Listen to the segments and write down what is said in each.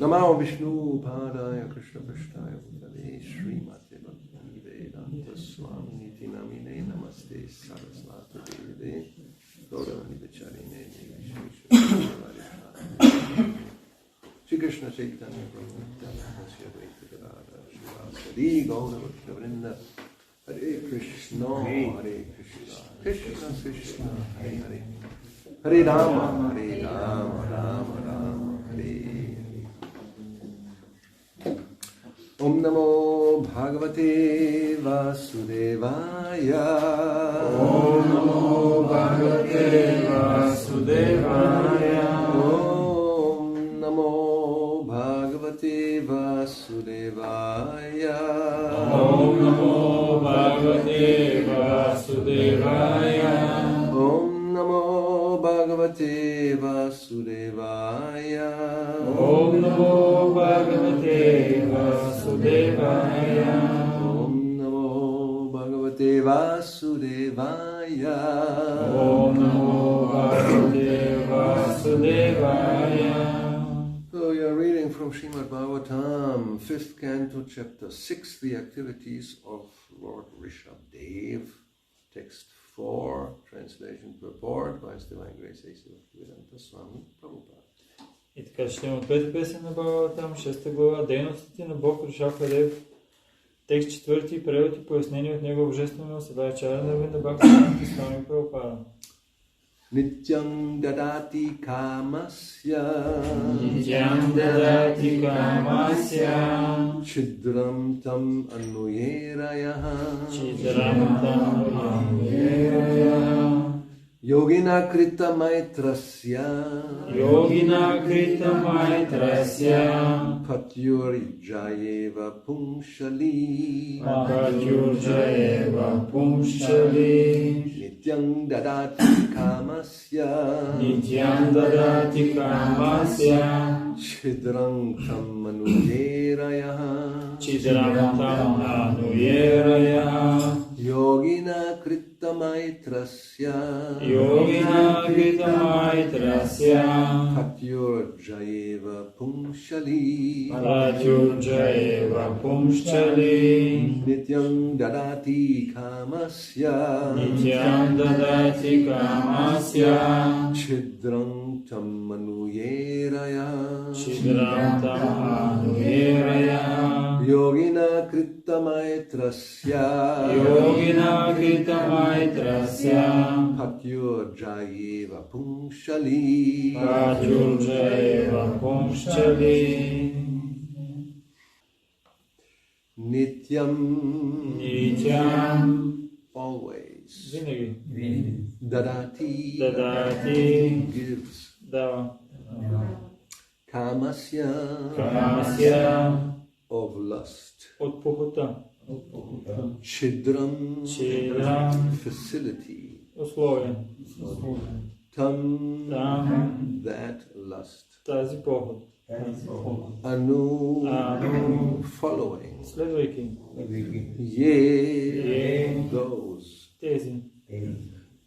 Namo Vishnu Padaya Krishna Prasthaya Bhutale Srimate Bhakti Vedanta Swami Niti Namine Namaste Saraswati Deve Gauravani Vicharine Shri Krishna Chaitanya Prabhu Nityananda Shri Advaita Gadadhara Srivasadi Gaura Bhakta Vrinda Hare Krishna Krishna Krishna Hare Hare Hare Rama Rama Rama Hare Om Namo Bhagavate Vasudevaya Om Namo Bhagavate Vasudevaya Om Namo Bhagavate Vasudevaya Om Namo Bhagavate Vasudevaya Om Namo Bhagavate Vasudevaya Om Namo Bhagavate Vasudevaya Om Namo Bhagavate Vasudevaya Om Namo Bhagavate Vasudevaya. So we are reading from Srimad Bhagavatam, 5th canto, chapter 6, the activities of Lord Rishabdev, text 4, translation purport by His Divine Grace A.C. Bhaktivedanta Swami Prabhupada. И така ще има пет песен на Бхагаватам, 6 глава, дейностите на Бог Ришабдев, текст 4, превод и пояснение от Негово божествено съдача на Винда Бхакти Свами Прабхупада. Nityam dadati kamasya Nityam dadati kamasya Chidram tam anuyerayaha Chidram tam anuyerayaha Yogina krita maitrasya Yogina krita maitrasya Patyurjayeva pumshali Patyurjayeva pumshali Nityam dadati kamasya Nityam dadati kamasya Chidram tam anuyerayaha Chidram tam anuyerayaha Yogina krita maitrasya Yogina krita maitrasya Patyurjayeva pumshali Patyurjayeva pumshali Nityam dadati kamasya Nityam dadati kamasya Chidram tam anuyeraya Chidram tam anuyeraya Yogina krita maitrasya Yogina krita maitrasya Patyurjayeva pumshali Patyurjayeva pumshali Nityam Nityam always Vinaги Dadati Dadati gives Dava Kamasya Kamasya of lust От похота Chidram Chidram facility Условия Tam Там that lust тази похот Anu Anu following Следвайки Ye those тези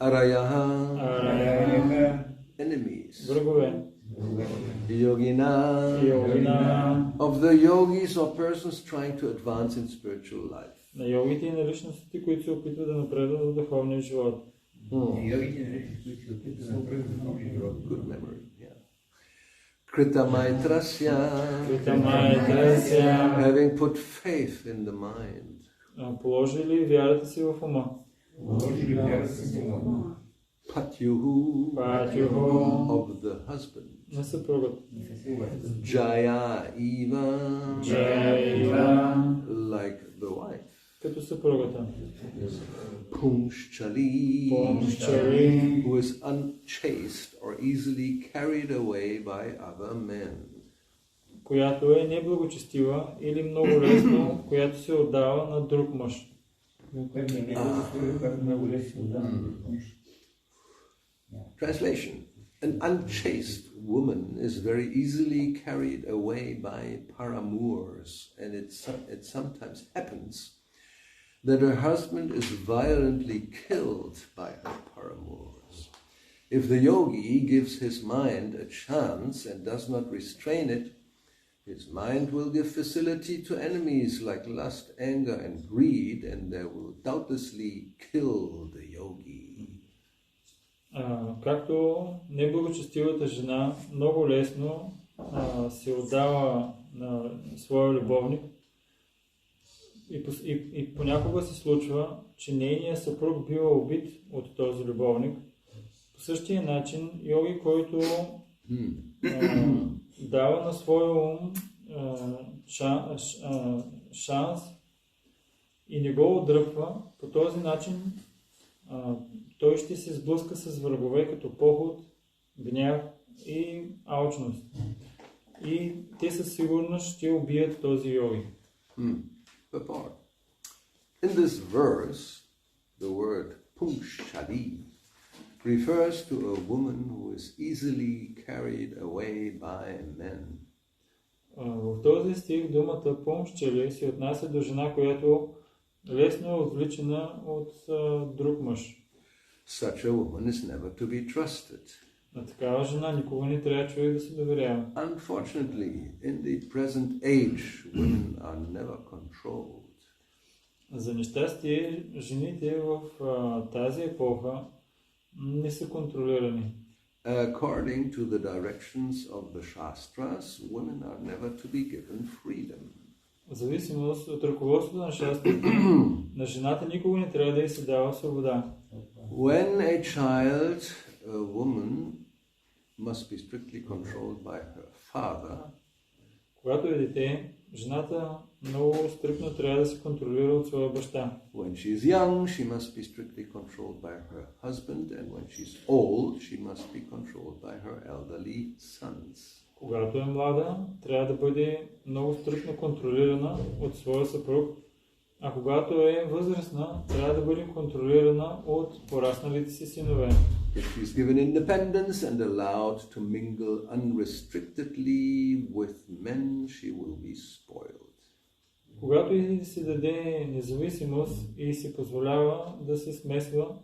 Arayaha Арая enemies Врагове Yogina of the yogis or persons trying to advance in spiritual life. на йогите и на личностите, които се опитват да напредват в духовния живот. Good memory, yeah. Krita maitrasya, having put faith in the mind. Положили вярата си в ума. Patyuhu of the husband. На съпругът. Jaya Eva like the wife. Като съпругата. Pumshali who is unchaste or easily carried away by other men. Която е неблагочестива или много лесно, която се отдава на друг мъж. Translation. An unchaste woman is very easily carried away by paramours, and it sometimes happens that her husband is violently killed by her paramours. If the yogi gives his mind a chance and does not restrain it, His mind will give facility to enemies like lust, anger, and greed, and they will doubtlessly kill the yogi. Както неблагочестивата жена много лесно се отдава на своя любовник и понякога се случва, че нейният съпруг бива убит от този любовник. По същия начин йоги, който дава на своя ум шанс и не го отдръпва, по този начин той ще се сблъска с врагове като поход, гняв и алчност. И те със сигурност ще убият този йоги. In this verse, the word pungshali refers to a woman who is easily carried away by men. В този стих думата пумшчали се отнася до жена, която лесно е отвличана от друг мъж. Such a woman is never to be trusted. На такава жена никога не трябва човек да се доверява. Unfortunately, in the present age, women are never controlled. За нещастие, жените в тази епоха не са контролирани. According to the directions of the Shastras, women are never to be given freedom. В зависимост от ръководството на шастрите, на жената никога не трябва да й се дава свобода. When a child, a woman, must be strictly controlled by her father. Когато е дете, жената много стриктно трябва да се контролира от своя баща. When she is young, she must be strictly controlled by her husband, and when she's old, she must be controlled by her elderly sons. Когато е млада, трябва да бъде много стриктно контролирана от своя съпруг, а когато е възрастна, трябва да бъде контролирана от порасналите си синове. If she's given independence and allowed to mingle unrestrictedly with men, she will be spoiled. Когато и се даде независимост и се позволява да се смесва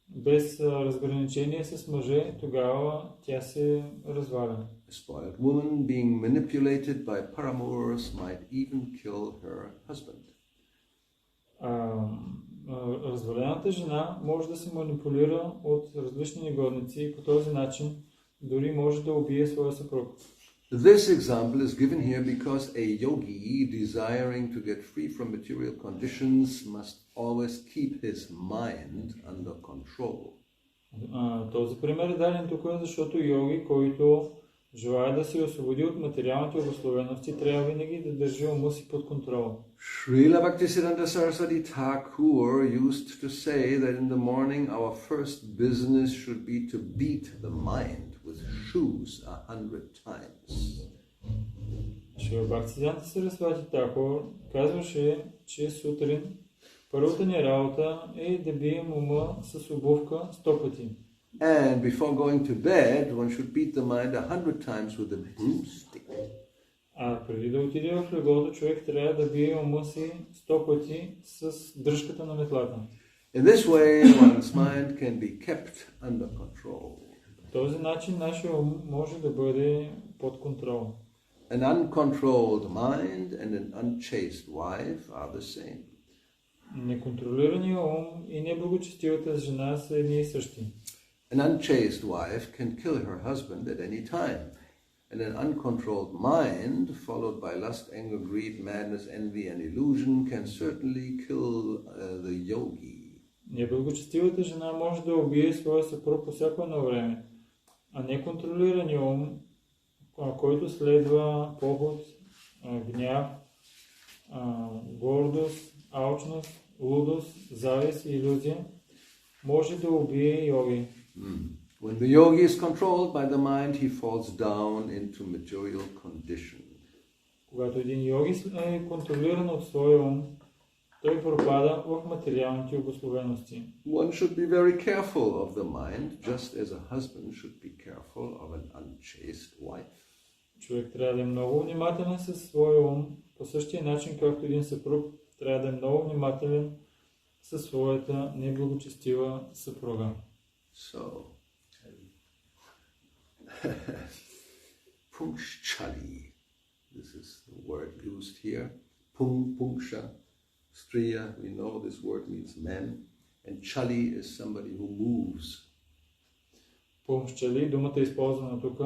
без разграничение с мъже, тогава тя се разваля. A spoiled woman being manipulated by paramours might even kill her husband. Развалената жена може да се манипулира от различни негодници и по този начин дори може да убие своя съпруг. This example is given here because a yogi desiring to get free from material conditions must always keep his mind under control. Този пример е даден тук, защото йоги, който желая да се освободи от материалните обусловености, трябва винаги да държи ума си под контрол. Srila Bhaktisiddhanta Saraswati Thakur used to say that in the morning our first business should be to beat the mind with shoes 100 times. Шрила Бхактисиданта Сарасвати Такур казваше, че сутрин първата ни работа е да бием ума с обувка 100 пъти. And before going to bed, one should beat the mind 100 times with a broomstick. А преди да отиде в леглото, човек трябва да бие ума си 100 пъти с дръжката на метлата. In this way, one's mind can be kept under control. По този начин нашия ум може да бъде под контрол. An uncontrolled mind and an unchaste wife are the same. Неконтролираният ум и неблагочестивата жена са едни и същи. An unchaste wife can kill her husband at any time, and an uncontrolled mind, followed by lust, anger, greed, madness, envy, and illusion, can certainly kill the yogi. Неблагочестивата жена може да убие своя съпруг по всяко едно време, а неконтролираният ум, който следва поход, гняв, гордост, алчност, лудост, завист и илюзия, може да убие йоги. When the yogi is controlled by the mind, he falls down into material condition. Когато един йоги е контролиран от своя ум, той пропада в материалните обусловености. One should be very careful of the mind, just as a husband should be careful of an unchaste wife. Човек трябва да е много внимателен със своя ум, по същия начин, както един съпруг трябва да е много внимателен със своята неблагочестива съпруга. So, Pungshali. This is the word used here. Punksha, striya, we know this word means man. And chali is somebody who moves. Пумшчали, думата е използвана тук,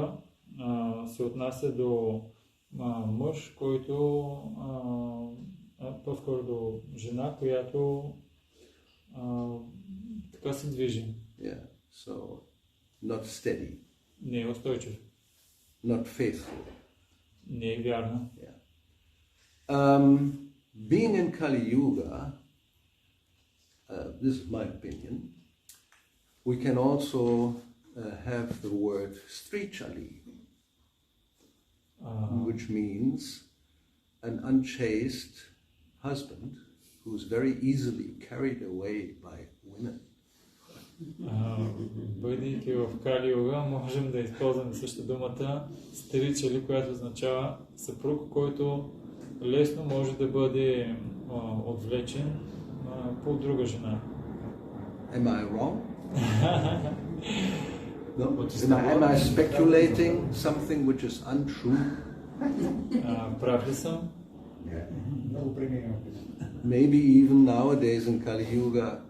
се отнася до мъж, който по-скоро до жена, която така се движи. Yeah, so not steady. Не е устойчив. Not faithful. Не е вярна. Yeah. Being in Kali Yuga, this is my opinion, we can also have the word strichali, which means an unchaste husband who's very easily carried away by women. Бъдейки в Кали Юга, можем да използваме също думата стричали, която означава съпруг, който лесно може да бъде отвлечен по друга жена. Am I wrong? No? Am I speculating something which is untrue? Прав ли съм? Maybe even nowadays in Kali Yuga,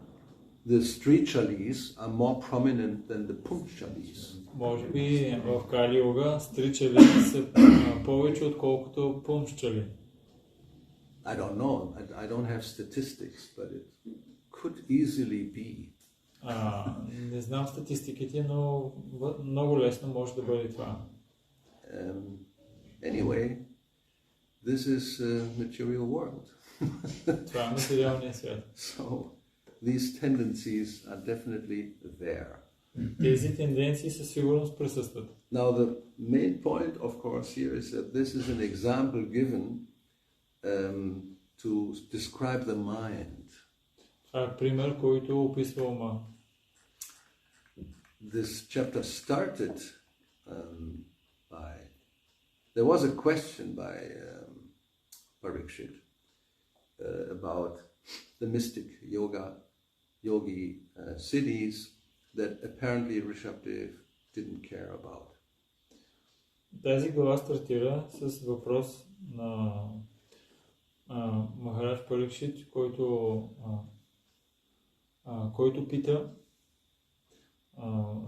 the strichalis are more prominent than the punchalis. Може би в Кали Юга стричали са повече отколкото пумшчали. I don't know. I don't have statistics, but it could easily be. Не знам статистиките, но много лесно може да бъде това. Anyway, this is a material world. Това е материалният свят. So these tendencies are definitely there. Тези тенденции със сигурност присъстват. Now the main point, of course, here is that this is an example given to describe the mind. Това е пример, който описва ума. This chapter started by... There was a question by Parikshit about the mystic yogi cities that apparently Rishabdev didn't care about. Тази глава стартира с въпрос на Махарадж Парикшит, който пита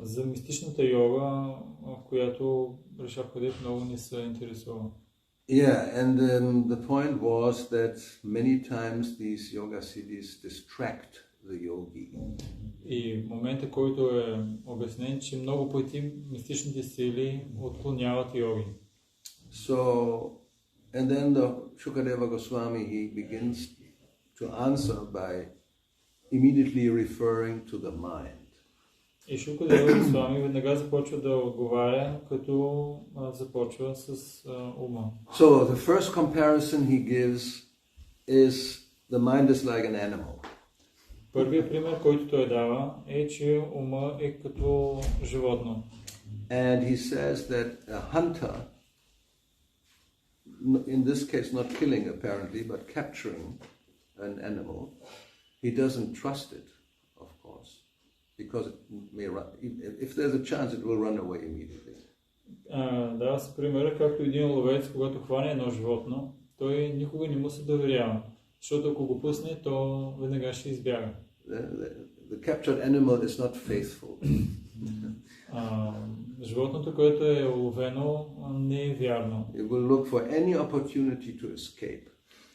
за мистичната йога, в която Ришабдев много не се интересува. Yeah, and the point was that many times these yoga siddhis distract the yogi. И момента, който е обяснен, че много пъти мистичните сили отклоняват йоги. So, and then the Shukadeva Goswami, he begins to answer by immediately referring to the mind. И Шукадева Госвами веднага започва да отговаря, като започва с ума. So the first comparison he gives is the mind is like an animal. Първият пример, който той дава, е, че ума е като животно. And he says that a hunter, in this case not killing apparently, but capturing an animal, he doesn't trust it, of course, because it may run. If there's a chance, it will run away immediately. Дава се примера, както един ловец, когато хване едно животно, той никога не му се доверява, защото ако го пусне, то веднага ще избяга. The captured animal is not faithful. Животното, което е уловено, не е вярно. It will look for any opportunity to escape.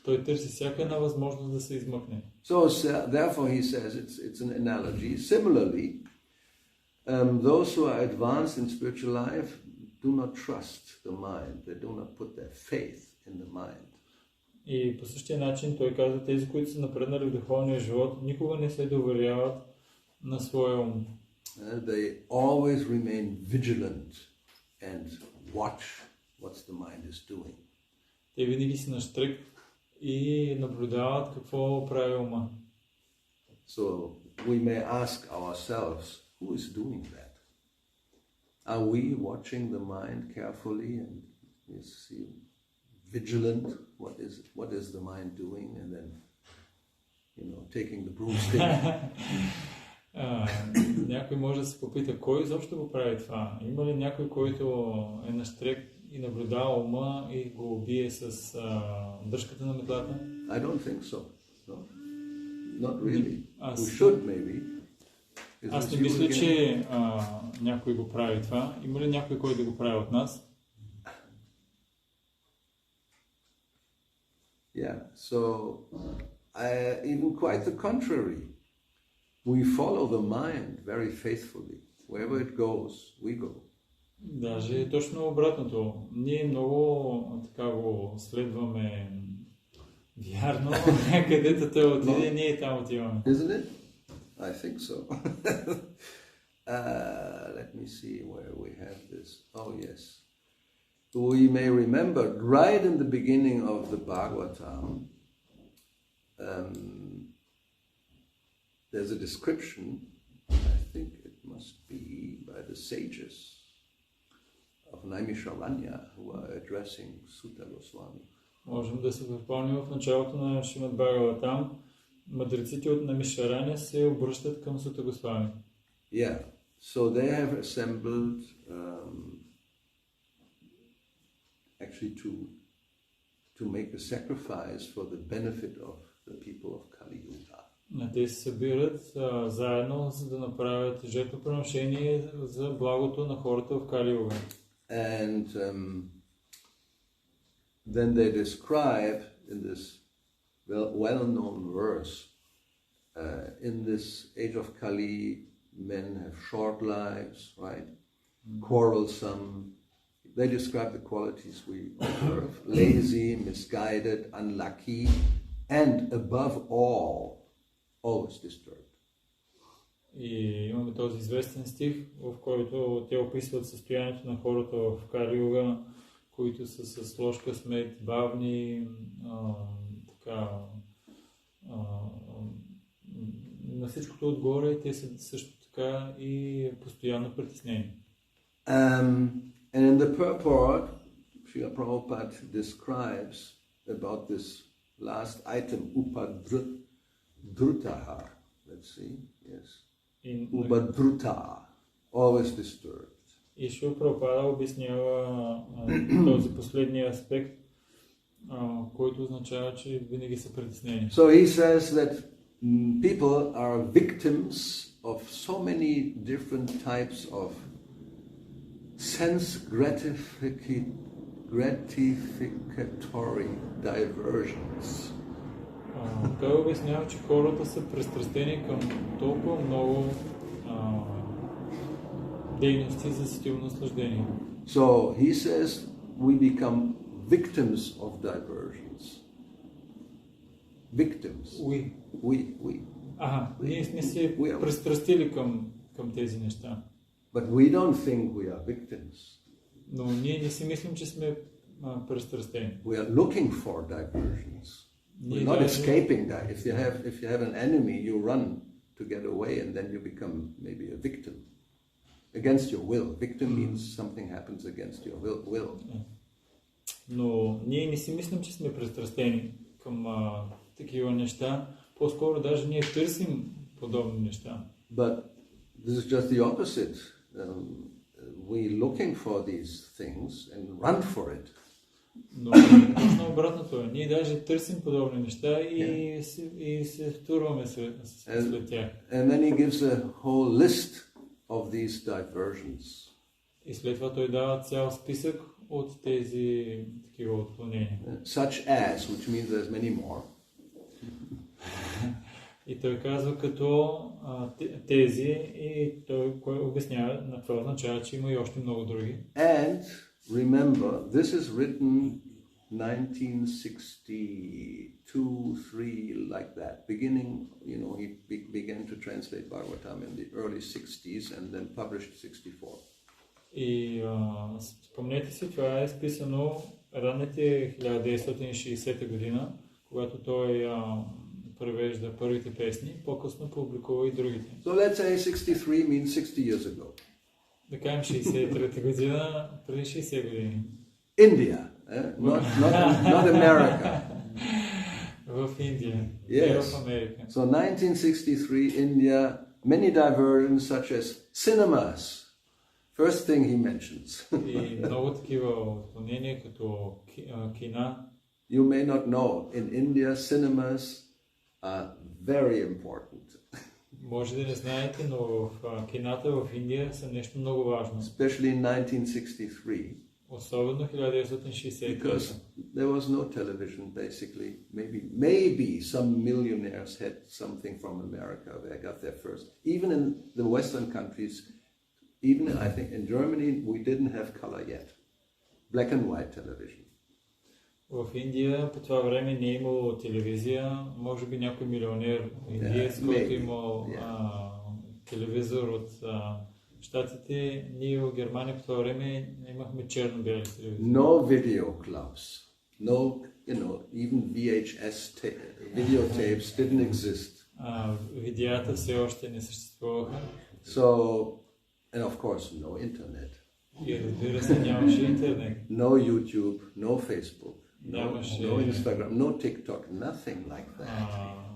Той търси всяка една възможност да се измъкне. So therefore he says it's an analogy. Similarly, those who are advanced in spiritual life do not trust the mind. They do not put their faith in the mind. И по същия начин той казва, тези, които са напреднали в духовния живот, никога не се доверяват на своя ум. They always remain vigilant and watch what the mind is doing. Те винаги си наштрек и наблюдават какво прави ума. So we may ask ourselves, who is doing that? Are we watching the mind carefully and see vigilant? What is the mind doing? And then, taking the broomstick. Някой може да се попита, кой изобщо го прави това? Има ли някой, който е наштрек и наблюдава ума и го убие с дръжката на метлата? I don't think so. No. Not really. Аз- We should maybe. Is Аз this не you мисля, again? че някой го прави това. Има ли някой, който да го прави от нас? Yeah, so even quite the contrary. We follow the mind very faithfully. Wherever it goes, we go. Даже точно обратното. Ние много така го следваме вярно. Където той отиде, ние там отиваме. Isn't it? I think so. Let me see where we have this. Oh, yes. We may remember right in the beginning of the Bhagavatam, there's a description, I think it must be by the sages of Naimisharanya who are addressing Sutta Goswami. Можем да се припомним в началото на Шримад Бхагаватам. Мъдреците от Намишараня се обръщат към Сута Госвами. Yeah, so they have assembled actually to make a sacrifice for the benefit of the people of Kali Yuga. Те се събират заедно, за да направят жертвоприношение за благото на хората в Кали Юга. And then they describe in this well-known verse, in this age of Kali, men have short lives, right? Quarrelsome. They describe the qualities we observe: lazy, misguided, unlucky, and above all, always disturbed. И имаме този известен стих, в който те описват състоянието на хората в Кали Юга, които са с лош късмет, бавни, на всичкото отгоре, те са също така и постоянно притеснени. And in the purport, Srila Prabhupada describes about this last item, upadrutaha. Let's see, yes. Upadruta, always disturbed. И Шрила Прабхупада обяснява този последния аспект, който означава, че винаги са притеснени. So he says that people are victims of so many different types of sense gratificatory diversions. Той обяснява, че хората са пристрастени към толкова много дейности за сетивно наслаждение. So he says we become victims of diversions. Victims. We. Ние сме се пристрастили към тези неща. But we don't think we are victims. Но ние не си мислим, че сме пристрастени. We are looking for diversions. We're not escaping that. If you have an enemy, you run to get away, and then you become maybe a victim against your will. Victim means something happens against your will. Но ние не си мислим, че сме пристрастени към такива неща. По-скоро даже ние търсим подобни неща. But this is just the opposite. We're looking for these things and run for it. Но точно обратното е. Ние даже търсим подобни неща и се втурваме след тях. And then he gives a whole list of these diversions. И след това той дава цял списък от тези такива отклонения. Such as, which means there's many more. И той казва като тези и той обяснява на това означава, че има и още много други. And remember, this is written 1962-3, like that. Beginning, he began to translate Bhagavatam in the early 60s and then published 64. И спомнете си, това е списано ранните 1960 година, когато той превежда първите песни, по-късно публикува и другите. So let's say 63 means 60 years ago. Да кажем 63 година, преди 60 години. India, not America. В Индия, Yes. в Америка. So 1963, India, many diversions such as cinemas, First thing he mentions. И много такива отклонения, като кина. You may not know, in India, cinemas are very important. Може да не знаете, но в кината в Индия са нещо много важно. Especially in 1963. Особено 1963. Because there was no television, basically. Maybe some millionaires had something from America. They got their first. Even in the Western countries, even I think in Germany, we didn't have color yet. Black and white television. В Индия по това време не е имало телевизия. Може би някой милионер индиец, който имал телевизор от Щатите. Ние в Германия по това време имахме черно-бяли телевизии. No video clubs. No, even VHS videotapes didn't exist. Видеята все още не съществуваха. So, and of course, no internet. И разбира се, нямаше интернет. No YouTube, no Facebook, нямаше, no Instagram, no TikTok, nothing like that.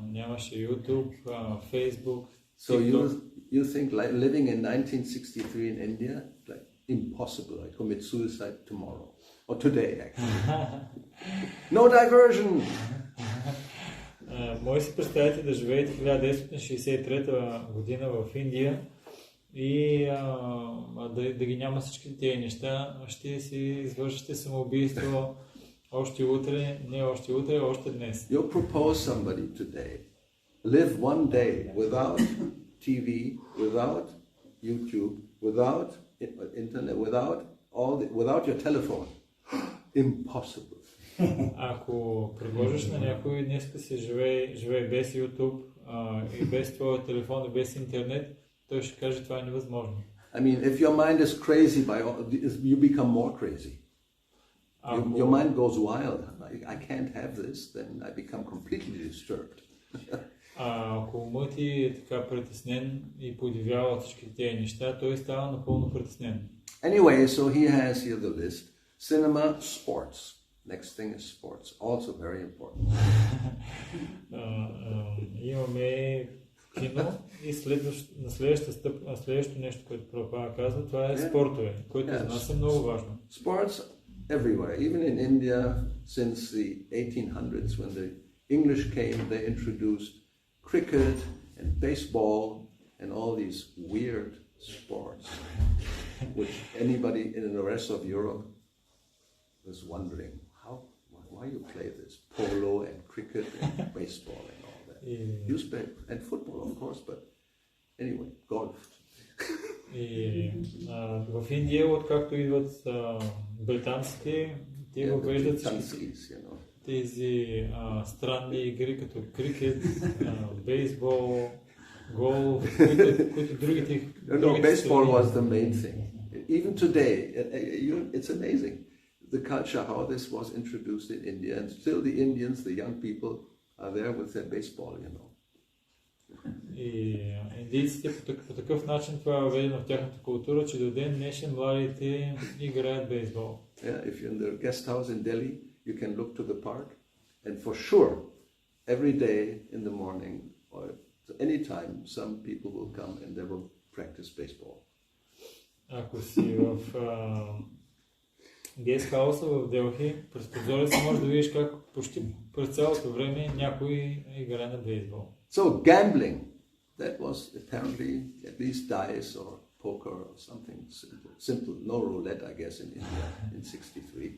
Нямаше YouTube, Facebook, So you think like living in 1963 in India, like impossible. I commit suicide tomorrow or today actually. No diversion. Може си представите да живеете 1963 година в Индия и да ги няма всички тези неща, ще си извършите самоубийство още утре, не още утре, още днес. You propose somebody today, live one day without TV, without YouTube, without internet, without your telephone. Impossible. Ако предложиш на някой днес да се живее без YouTube и без твоя телефон и без интернет, той ще каже, това е невъзможно. I mean, if your mind is crazy, you become more crazy. Your mind goes wild. I can't have this, then I become completely disturbed. Ако умът ти е така притеснен и подивява от всички тези неща, той става напълно притеснен. Anyway, so he has here the list. Cinema, sports. Next thing is sports. Also very important. Имаме кино и следващото нещо, което Прабхупада казва, това е спортове, което за нас е много важно. Sports everywhere, even in India, since the 1800s, when the English came, they introduced cricket and baseball and all these weird sports, which anybody in the rest of Europe was wondering, why you play this? Polo and cricket and baseball and all that. And football, of course, but anyway, golf. И в Индия, откакто идват британците, те въвеждат тези странни игри, като крикет, бейсбол, голф, които другите... No, baseball was the main thing. Even today, it's amazing the culture, how this was introduced in India, and still the Indians, the young people, are there with their baseball, И индийците по такъв начин това е въведено в тяхната култура, че до ден днешен младите играят бейсбол. Yeah, if you're in the guest house in Delhi, you can look to the park, and for sure, every day in the morning or any time, some people will come and they will practice baseball. Ако си в гест хауса в Делхи, през прозореца може да видиш как почти през цялото време някой играе на бейсбол. So gambling, that was apparently at least dice or poker or something simple. No roulette, I guess, in India in 63.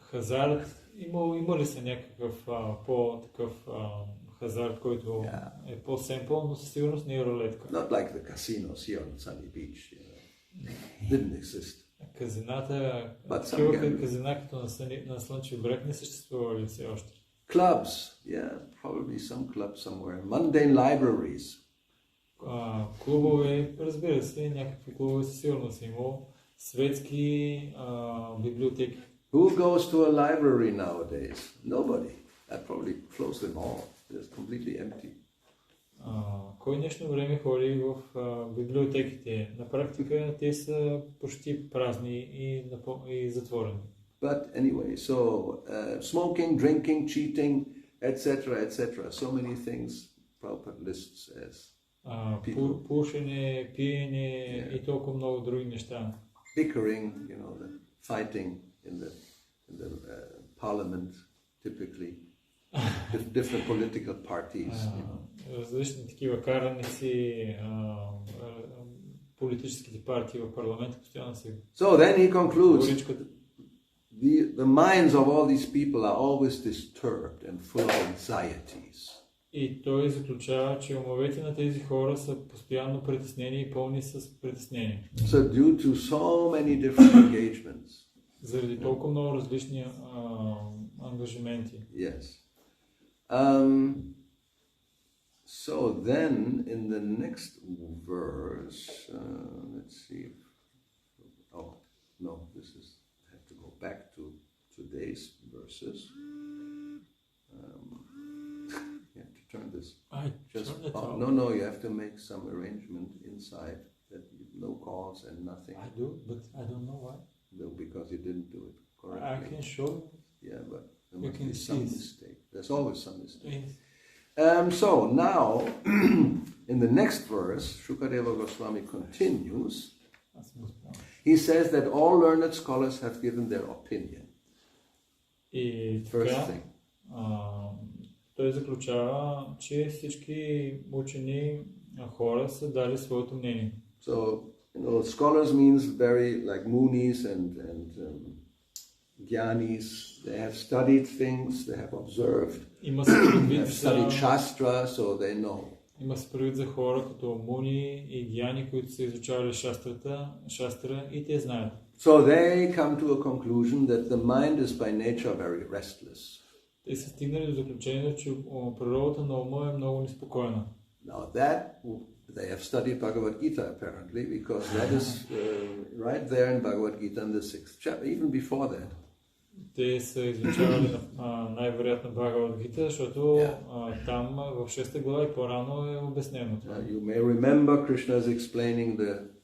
Хазарт, има ли се някакъв по-такъв хазарт, който е по-семпъл, но със сигурност не е рулетка. Not like the casinos here on Sunny Beach. Didn't exist. Казината, казина като на Слънчев бряг не съществува ли все още? Clubs, probably some club somewhere. Mundane libraries. Клубове, разбира се, някакви клубове със сигурност имало. Светски библиотеки. Who goes to a library nowadays? Nobody. I probably close them all. It's completely empty. Кой днешно време ходи в библиотеките? На практика те са почти празни и затворени. But anyway, so smoking, drinking, cheating, etc., etc. So many things Prabhupada lists as Пушене, пиене и толкова много други неща. Bickering, the fighting in the parliament, typically. Different political parties. Различни такива караници, политическите партии в парламента постоянно се... So then he concludes, the minds of all these people are always disturbed and full of anxieties. И той заключава, че умовете на тези хора са постоянно притеснени и пълни с притеснение. So due to so many different engagements. Заради толкова много различни ангажименти. Yes. So then in the next verse, let's see. Oh, no, I have to go back to today's verses. You have to turn this. No, you have to make some arrangement inside that no calls and nothing. I do, but I don't know why. No, because you didn't do it correctly. I can show you. Yeah, but there must be some mistake. There's always some mistake. Yes. So now, in the next verse, Shukadeva Goswami continues. He says that all learned scholars have given their opinion. First thing. Той заключава, че всички учени хора са дали своето мнение. So, scholars means very like Munis and Gyanis. They have studied things, they have observed. They have studied Shastra, so they know. Има се предвид за хора като Муни и Гяни, които са изучавали Шастра и те знаят. So they come to a conclusion that the mind is by nature very restless. Те са стигнали до заключението, че природата на ума е много неспокойна. Now that they have studied Bhagavad Gita apparently, because that is right there in Bhagavad Gita in the 6th chapter, even before that. Те са изучавали най-вероятно Бхагавад Гита, защото там в 6 глава и по-рано е обяснено това. You may remember Krishna is explaining the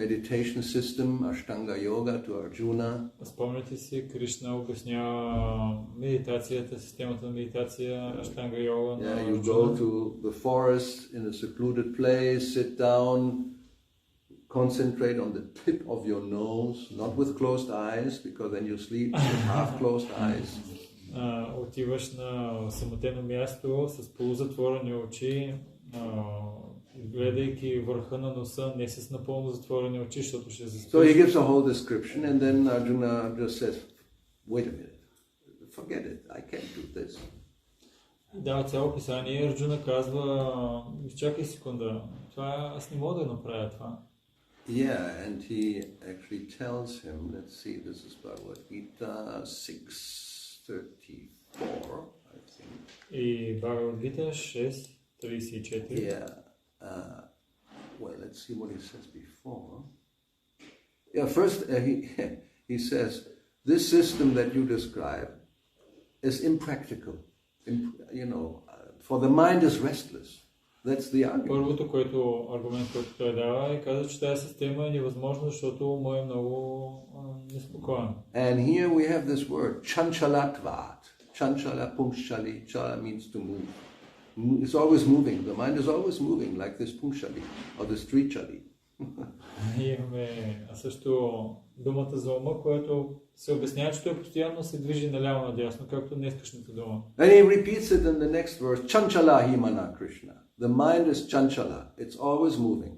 meditation system, Ashtanga Yoga to Arjuna. Спомняте си, Кришна обяснява медитацията, системата на медитация, Ashtanga Yoga на Arjuna. You go to the forest in a secluded place, sit down, concentrate on the tip of your nose, not with closed eyes, because then you sleep with half-closed eyes. Отиваш на самотено място с полузатворени очи, гледайки върха на носа, не с напълно затворени очи, защото ще заспиш. So he gives a whole description, and then Arjuna just says, wait a minute, forget it, I can't do this. Да, цяло писание. Арджуна казва, изчакай секунда, това аз не мога да направя това. Yeah, and he actually tells him, let's see, this is Bhagavad Gita 6:34, I think. И Bhagavad Gita 6:34. Yeah. Well, let's see what he says before. Yeah, first he says, this system that you describe is impractical. For the mind is restless. That's the argument. Първото, аргумент, който той дава, е каза, че тази система е невъзможна, защото умът е много неспокоен. And here we have this word, chanchalatvat. Chanchala pungshali. Chala means to move. It's always moving. The mind is always moving, like this pungshali or this trichali. Имаме също думата за ума, което се обяснява, че той постоянно се движи наляво надясно, както днескашната дума. And he repeats it in the next verse, chanchala himana Krishna. The mind is chanchala. It's always moving.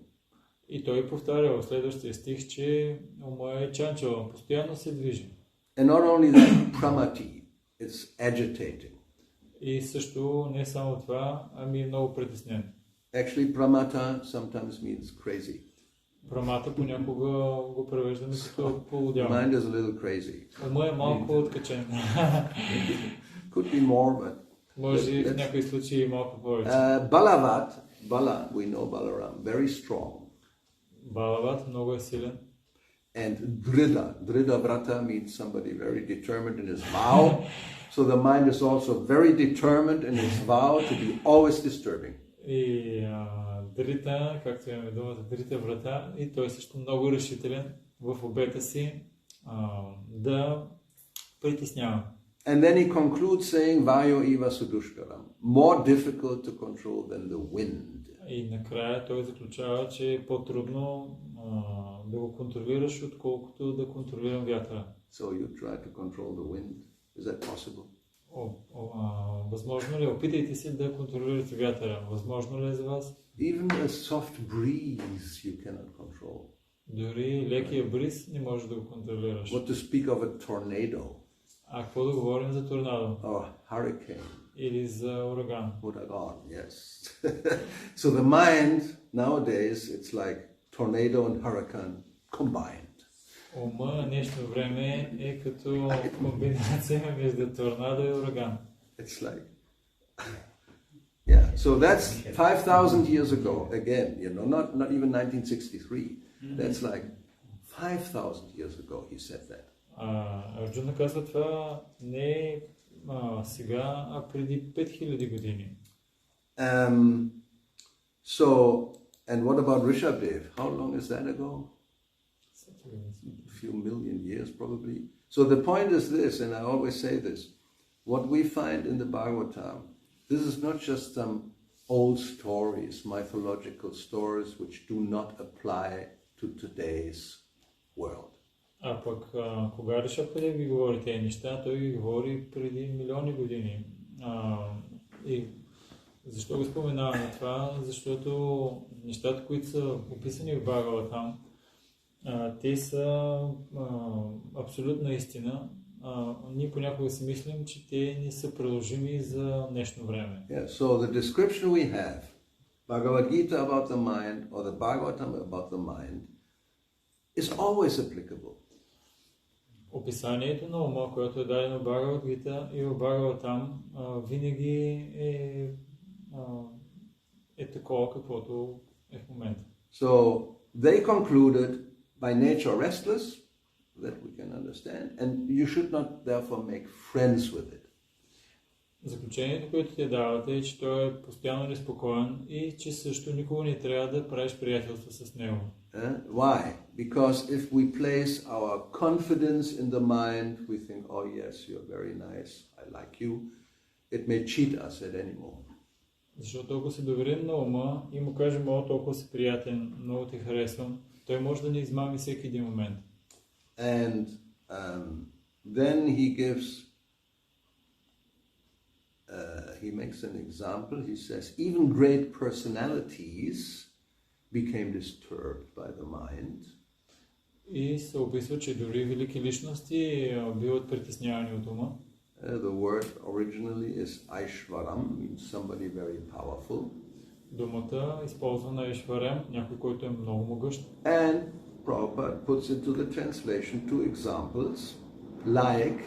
И той повтаря в следващия стих, че ума е чанчала, постоянно се движи. And not only that, pramati. It's agitating. И също не само това, ами много притеснен. Actually, pramata sometimes means crazy. Прамата понякога го превеждаме като полудял. Mind is a little crazy. Ума е малко откачен. Could be more, but може в някои случаи малко повече. Balavat, Bala, we know Balaram, very strong. Балават много е силен. And Dhrida Vrata means somebody very determined in his vow. So the mind is also very determined in his vow to be always disturbing. И Дрита, както имаме думата, Дрита Врата, и той също много решителен в обета си да притеснява. And then he concludes saying, Vayo iva sudushkaram, more difficult to control than the wind И накрая той заключава, че е по-трудно да го контролираш, отколкото да контролирам вятъра. So you try to control the wind. Is that possible? Възможно ли? Опитайте се да контролирате вятъра. Възможно ли е за вас? Even a soft breeze you cannot control. Дори лекия бриз не можеш да го контролираш. What to speak of a tornado? А какво да говорим за торнадо? Or hurricane? Или за ураган? Uragan, yes. So the mind nowadays, it's like tornado and hurricane combined. Ума днешно време е като комбинация между торнадо и ураган. It's like, yeah. So that's 5,000 years ago. Again, not even 1963. That's like 5,000 years ago. He said that. Арджуна казва това не е сега, а преди 5000 години. So, and what about Rishabdev? How long is that ago? A few million years, probably. So the point is this, and I always say this, what we find in the Bhagavatam, this is not just some old stories, mythological stories which do not apply to today's world. А пък, кога Ришабдев ги говори тези неща, той ги говори преди милиони години. И защо го споменаваме това? Защото нещата, които са описани в Бхагаватам, те са абсолютна истина. Ние понякога си мислим, че те не са приложими за днешно време. Yeah, so the description we have, Bhagavad Gita about the mind, or the Bhagavatam about the mind, is always applicable. Описанието на ума, което е дадено в Бхагавад Гита и в Бхагаватам, винаги е такова, каквото е в момента. So they concluded by nature restless, that we can understand, and you should not therefore make friends with it. Заключението, което ти давате, е, че той е постоянно неспокоен и че също никога не трябва да правиш приятелство с него. Why? Because if we place our confidence in the mind, we think, oh yes, you're very nice, I like you. It may cheat us at any moment. Защото ако се доверим на ума и му кажем, о, толкова си приятен, много те харесвам, той може да ни измами всеки един момент. And then he makes an example. He says, even great personalities became disturbed by the mind. И се описва, че дори велики личности биват притеснявани от ума. The word originally is Aishvaram, means somebody very powerful. Думата използвана Aishvaram, някой, който е много могъщ. And Prabhupada puts into the translation two examples, like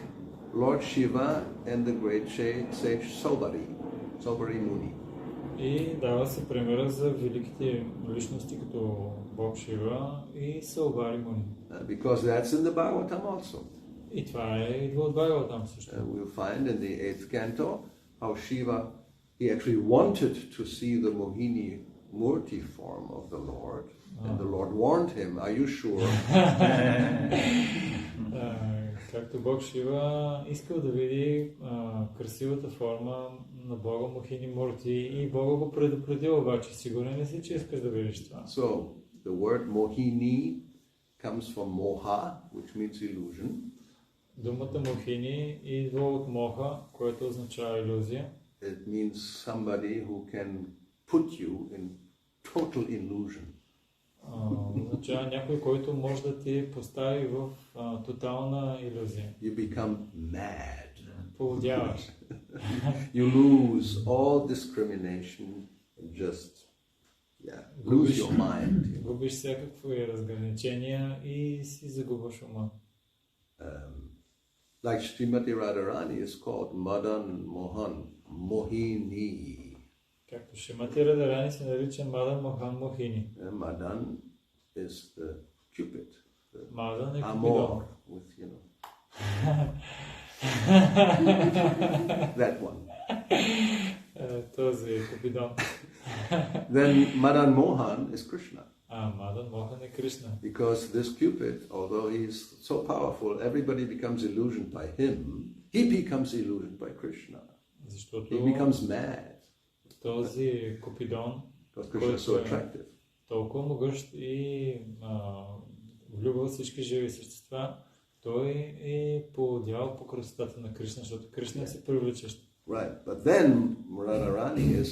Lord Shiva and the great sage Sobari Muni. И дава се примера за великите личности като Бог Шива и Собари Муни. Because that's in the Bhagavatam also. И това идва от Бхагаватам също. We'll find in the 8th canto how Shiva, he actually wanted to see the Mohini Murti form of the Lord, and the Lord warned him, are you sure? Както Бог Шива искал да види красивата форма на Бога Мохини Мурти и Бога го предупредил, обаче сигурен ли си, че искаш да видиш това? So, the word Mohini comes from Moha, which means illusion. Думата Мохини идва от Моха, което означава илюзия. It means somebody who can put you in total illusion. Означава някой, който може да ти постави в тотална илюзия. You become mad. Полудяваш. You lose all discrimination and just lose your mind. Губиш всякакви разграничения и си загубваш ума. Like Srimati Radharani is called Madan Mohan, Mohini. Както Шримати Радарани се нарича Мадан Мохан Мохини. Madan is the Cupid, the Мадан е Amor, with, that one. Този е Купидон. Then Madan Mohan is Krishna. Мадан Мохан е Кришна. Because this Cupid, although he's so powerful, everybody becomes illusioned by him. He becomes illusioned by Krishna. Защото He becomes mad. този Купидон Because Krishna is so attractive. Толкова могъщ и влюбва всички живи същества, той е подял по красотата на Кришна, защото Кришна е се привличащ. Right, but then Radharani is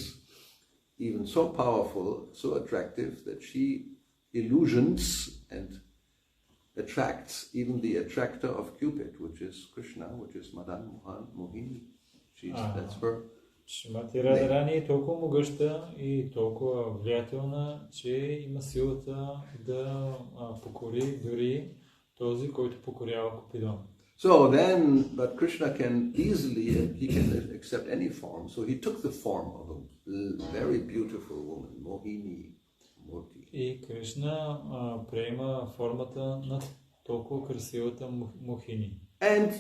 even so powerful, so attractive that she illusions and attracts even the attractor of Cupid, which is Krishna, which is Madan Mohini. That's her. Шримати Радharani е толкова могъща и толкова влиятелна, че има силата да покори дори този, който покорява Купидон. So then, but Krishna can easily, he can accept any form. So he took the form of a very beautiful woman, Mohini Murti. И Кришна приема формата на толкова красивата Мохини. And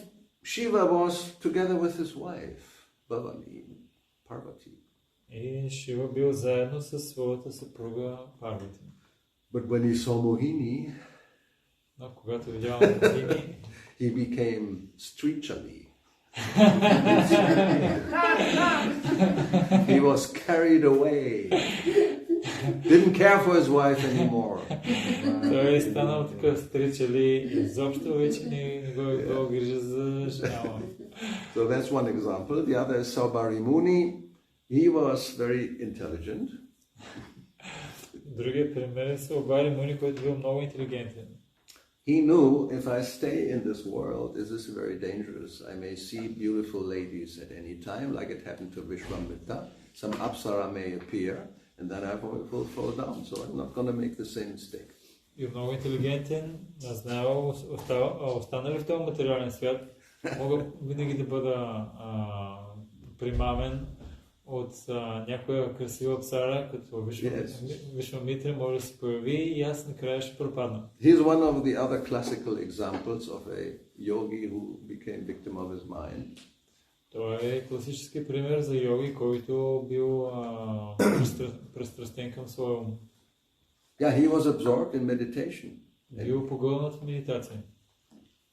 Shiva was together with his wife, Bhavani, Parvati. И Шива бил заедно със своята съпруга Парвати. But when he saw Mohini, но когато видял Мохини, he became street-chali. He was carried away. Didn't care for his wife anymore. Той е станал такъв стричали, изобщо вече не го грижа за жена му. So that's one example. The other is Saubhari Muni. He was very intelligent. Другия пример е Saubhari Muni, който бил много интелигентен. He knew if I stay in this world, this is very dangerous. I may see beautiful ladies at any time, like it happened to Vishwamitra. Some apsara may appear, and then I will fall down. So I'm not going to make the same mistake. И много интелигентен, знаел, останали в този материален свят, мога винаги да бъда примамен от някоя красива псара, като Вишвамитра може да се появи и аз накрая ще пропадна. He's one of the other classical examples of a yogi who became victim of his mind. Той е класически пример за йоги, който бил пристрастен към своя ум. Yeah, he was absorbed in meditation. Бил погълнат в медитация.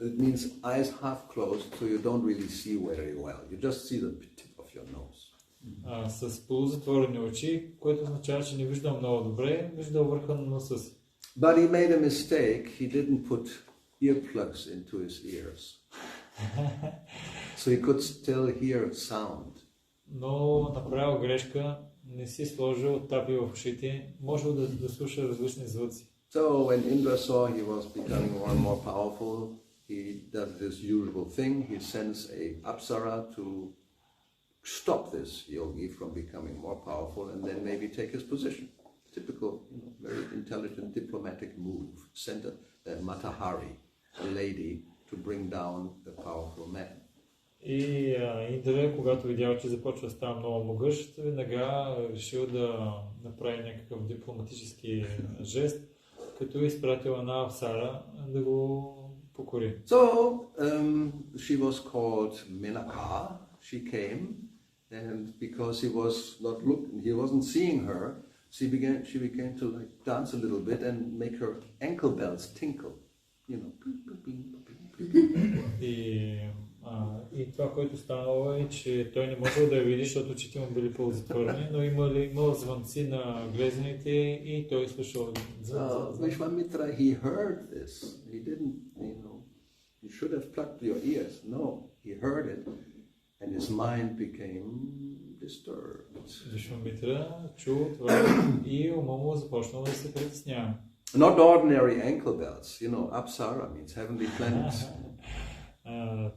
It means eyes half closed, so you don't really see very well. You just see the tip of your nose. С полузатворени очи, което означава, че не виждам много добре, виждам върха на носа си. But he made a mistake. He didn't put earplugs into his ears. So he could still hear sound. Но направил грешка, не си сложил тапи в ушите, можел да слуша различни звуци. So when Indra saw he was becoming more and more powerful, he does this usual thing. He sends a apsara to stop this yogi from becoming more powerful and then maybe take his position. Typical, very intelligent diplomatic move. Send a Matahari, a lady, to bring down a powerful man. И Индра, когато видял, че започва да става много могъщ, веднага решил да направи някакъв дипломатически жест, като изпратил една апсара да го покори. So she was called Menaka. She came, and because he wasn't seeing her, she began to like dance a little bit and make her ankle bells tinkle. И това, което станало е, че той не можел да я види, защото очите му били полузатворени, но имал звънци на глезените и той слушал звънци. Vishwamitra, he heard this. He didn't, you should have plugged your ears. No, he heard it and his mind became disturbed. Вишвамитра чул това и ума му започнал да се притеснява. Not ordinary ankle bells, Apsara means heavenly planets.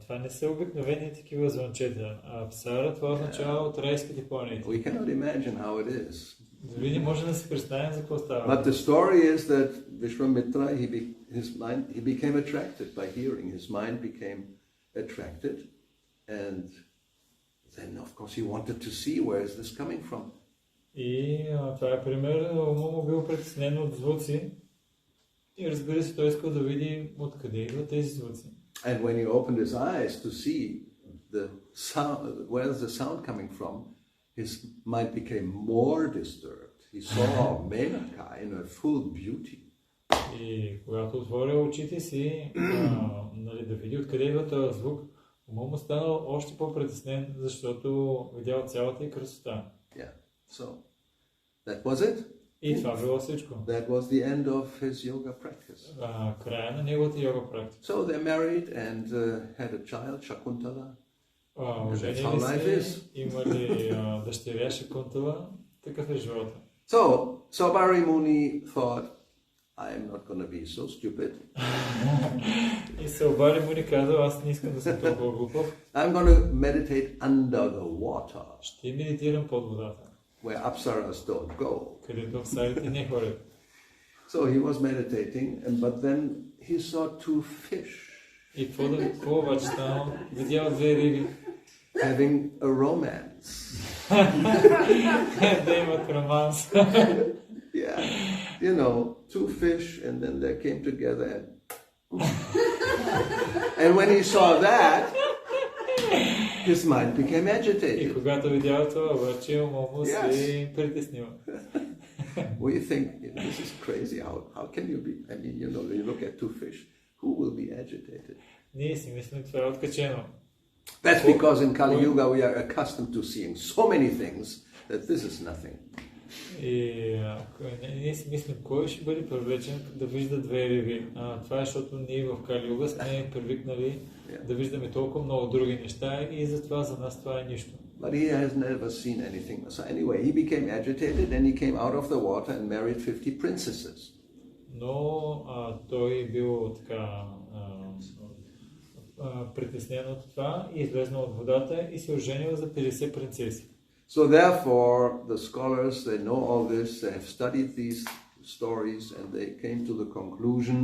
Това не са обикновени такива звънчета. Апсара това означава от райските планети. We cannot imagine how it is. Дори не може да се представим за какво става. But the story is that Vishwamitra, he became attracted by hearing. His mind became attracted, and then of course he wanted to see where is this coming from. И това е пример, ума му бил притеснен от звуци и разбира се, той искал да види откъде идват тези звуци. And when he opened his eyes to see the sound, where is the sound coming from, his mind became more disturbed. He saw Menaka in her full beauty. И когато отворил очите си, да види откъде идва този звук, умът му станал още по-притеснен, защото видял цялата и красота. Yeah. So That was it. И това било всичко. That was the end of his yoga practice. Края на неговата йога практика. So they're married and had a child, Shakuntala. Оженили се, имали дъщеря Шакунтала, такъв е живота. So Saubhari Muni thought, I'm not going to be so stupid. И Saubhari Muni казал, аз не искам да съм толкова глупав. I'm going to meditate under the water. Ще медитирам под водата. Where apsaras don't go. Където апсарите не ходят. So he was meditating, but then he saw two fish. И какво обаче станало? Видял две риби. Having a romance. Да имат романс. Yeah, you know, two fish, and then they came together, and when he saw that, his mind became И agitated. когато видял това, обаче му се притеснил. We think this is crazy. How can you be? I mean, you know, when you look at two fish, who will be agitated? Ние си мислим, това е откачено. That's because in Kali Yuga we are accustomed to seeing so many things that this is nothing. И ние си мислим, кой ще бъде привлечен да вижда две риби. Това е, защото ние в Кали Юга сме привикнали да виждаме толкова много други неща и затова за нас това е нищо. But he has never seen anything. So anyway, he became agitated and he came out of the water and married 50 princesses. Но той бил така притеснен от това и излезнал от водата и се оженил за 50 принцеси. So therefore, the scholars, they know all this, they have studied these stories, and they came to the conclusion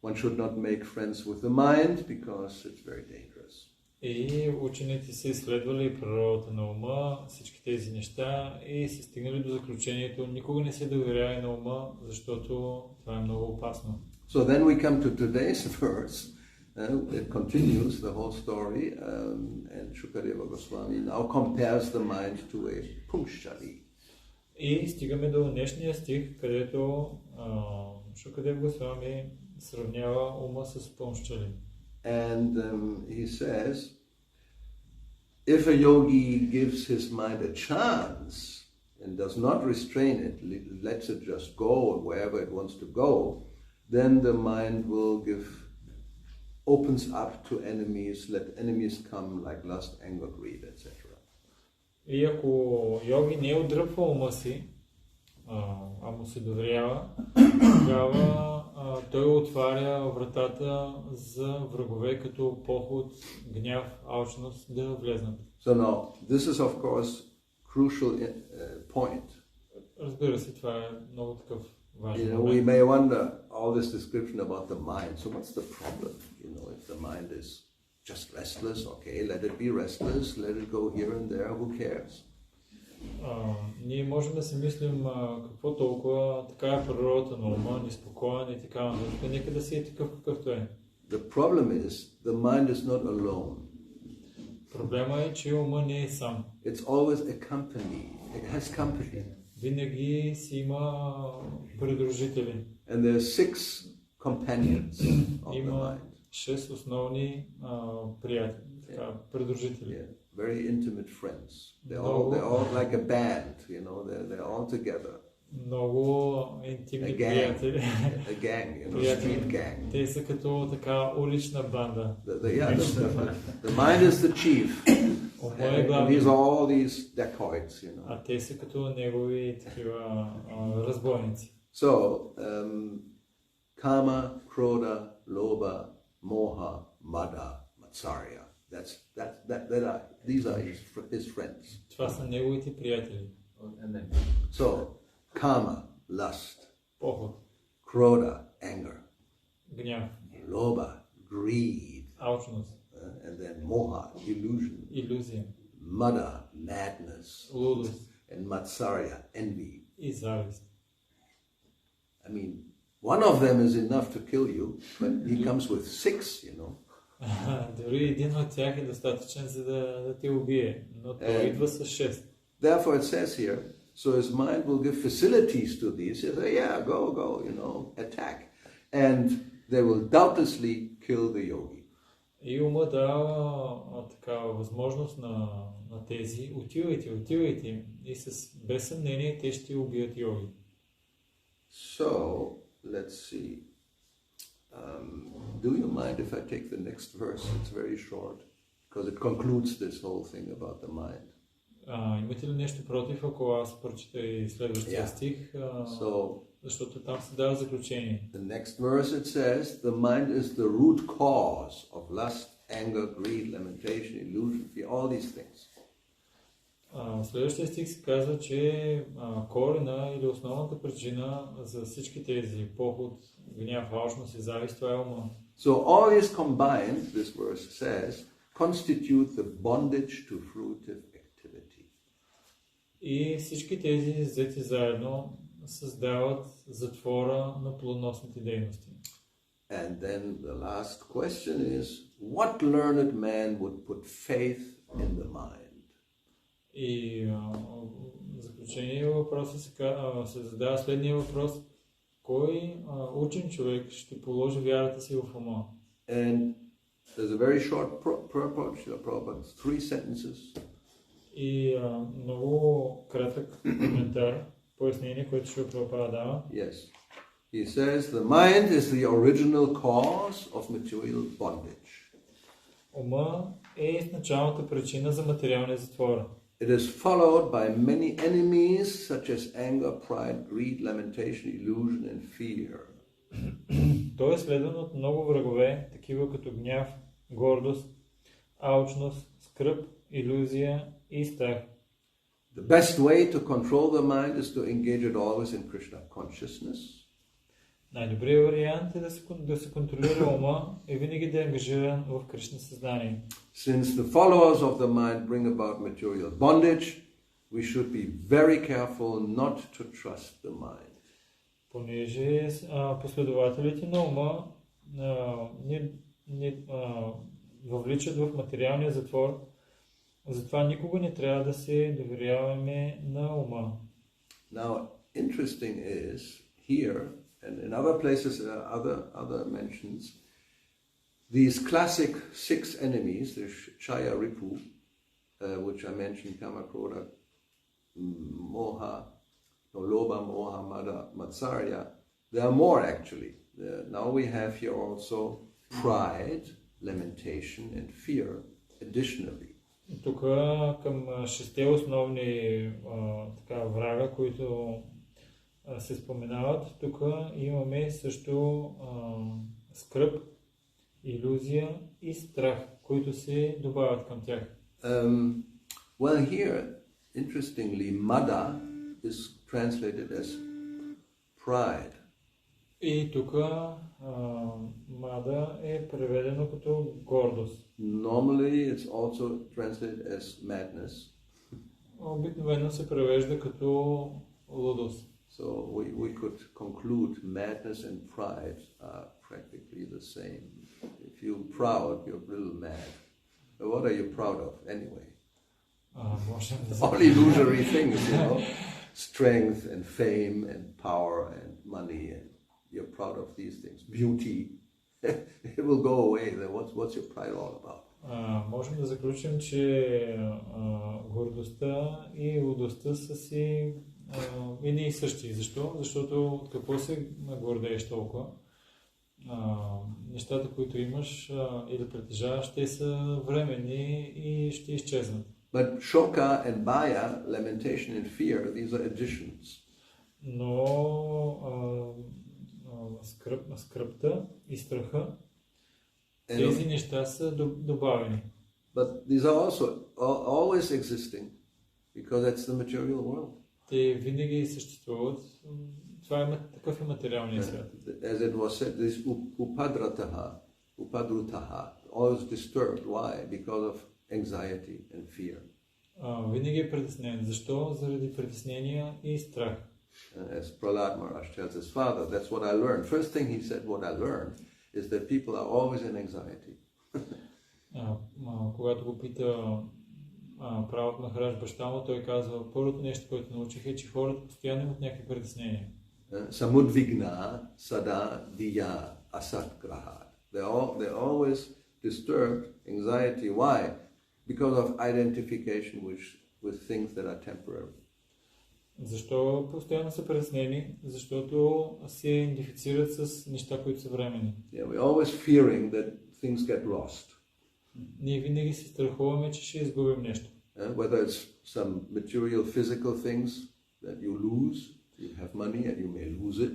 one should not make friends with the mind because it's very dangerous. И учените са изследвали природата на ума, всички тези неща и са стигнали до заключението никога не се доверяй на ума, защото това е много опасно. So then we come to today's verse. It continues the whole story, and Shukadeva Goswami now compares the mind to a pungshali. И стигаме до днешния стих, където Шукадев Госвами сравнява ума с пуншчали. And he says, if a yogi gives his mind a chance and does not restrain it, lets it just go wherever it wants to go, then the mind will opens up to enemies, let enemies come like lust, anger, greed, etc. И ако йоги не отдръпва ума си, а му се доверява, тогава той отваря вратата за врагове като поход, гняв, алчност да влезнат. So now, this is of course crucial point. Разбира се, това е много такъв важен We момент. may wonder all this description about the mind. So what's the problem? If the mind is just restless, okay, let it be restless, let it go here and there, who cares? Ние можем да си мислим какво толкова, така е природата на ума, неспокоен и така нататък. Нека да си е такъв какъвто е. The problem is the mind is not alone. Проблема е, че ума не е сам. It's always accompanied. It has company. Винаги си има придружители. And there are 6 companions of the Има mind. 6 основни приятели, придружители. Yeah. Very intimate friends. They're all like a band, they're all together. Много интимни приятели. A gang, street gang. Те са като така улична банда. The mind is the chief. And these are all these dacoits, А те са като негови такива разбойници. So, Kama, Krodha, Lobha, Moha, Mada, Matsarya. These are his friends. Това са неговите приятели. So, Kama, lust. Поход. Krodha, anger. Гняв. Lobha, greed. Алчност. And then Moha, illusion. Илюзия. Mada, madness. Лудост. And Matsarya, envy. И завист. I mean, one of them is enough to kill you, but he comes with 6, Дори един от тях е достатъчен, за да те убие, но той идва с 6. Therefore it says here, so his mind will give facilities to these. He'll say, yeah, go, attack. And they will doubtlessly kill the yogi. И ума дава такава възможност на тези, отивайте. И без съмнение те ще убият йоги. So, let's see. Do you mind if I take the next verse? It's very short, because it concludes this whole thing about the mind. Имате ли нещо против, ако аз прочита и следващия стих? Защото там се дава заключение. The next verse it says, the mind is the root cause of lust, anger, greed, lamentation, illusion, fear, all these things. В следващия стих се казва, че корена или основната причина за всички тези поход, гняв, алчност и завист, това е ума. So all is combined, this verse says, constitute the bondage to fruitive activity. И всички тези взети заедно създават затвора на плодоносните дейности. And then the last question is, what learned man would put faith in the mind? И в заключение въпроса се задава следния въпрос. Кой учен човек ще положи вярата си в ума? And there's a very short purport, 3 sentences. И много кратък коментар, пояснение, което ще Прабхупада дава. Yes. He says the mind is the original cause of material bondage. Ума е изначалната причина за материалния затвор. It is followed by many enemies such as anger, pride, greed, lamentation, illusion and fear. Той е следван от много врагове, такива като гняв, гордост, алчност, скръб, илюзия и страх. The best way to control the mind is to engage it always in Krishna consciousness. Най-добрият вариант е да се контролира ума и винаги да е ангажиран в Кришна съзнание. Since the followers of the mind bring about material bondage, we should be very careful not to trust the mind. Понеже последователите на ума въвличат в материалния затвор, затова никога не трябва да се доверяваме на ума. Now, interesting is here, and in other places, other mentions, these classic 6 enemies, the Chaya Ripu, which I mentioned, Kama, Krodha, Moha, Lobha, Moha, Mada, Matsarya. There are more actually. Now we have here also pride, lamentation, and fear additionally. Тук към 6 основни врага, които се споменават, тук имаме също скръб, илюзия и страх, които се добавят към тях. Well, here, interestingly, Mada is translated as pride. И тук Мада е преведено като гордост. Normally, it's also translated as madness. Обикновено се превежда като лудост. So we could conclude madness and pride are practically the same. If you're proud, you're a little mad. But what are you proud of anyway? All illusory things, you know. Strength and fame and power and money, and you're proud of these things. Beauty, it will go away. Then what's your pride all about? Можем да заключим, че гордостта и лудостта са си едни и същи. Защо? Защото от какво се гордееш толкова? Нещата, които имаш или притежаваш, те са временни и ще изчезнат. But shoka and baya, lamentation and fear, these are additions. Но скръпта и страха, тези неща са добавени. But these are also always existing, because that's the material world. Те винаги съществуват. Това е такъв е материалният свят. As it was said, this upadrutaha, always disturbed. Why? Because of anxiety and fear. Винаги е притеснен. Защо? Заради притеснения и страх. As Prahlad Maharaj tells his father, that's what I learned. First thing he said, what I learned, is that people are always in anxiety. Когато го пита Прабхупада Махарадж баща му, той казва, първото нещо, което научих е, че хората постоянно имат някакви притеснения. Samudvigna sada diya asatgraha. They're always disturbed, anxiety. Why? Because of identification with things that are temporary. Защо постоянно са притеснени? Защото се идентифицират с неща, които са временни. Yeah, we're always fearing that things get lost. Ние винаги се страхуваме, че ще изгубим нещо. Whether it's some material, physical things that you lose, you have money and you may lose it.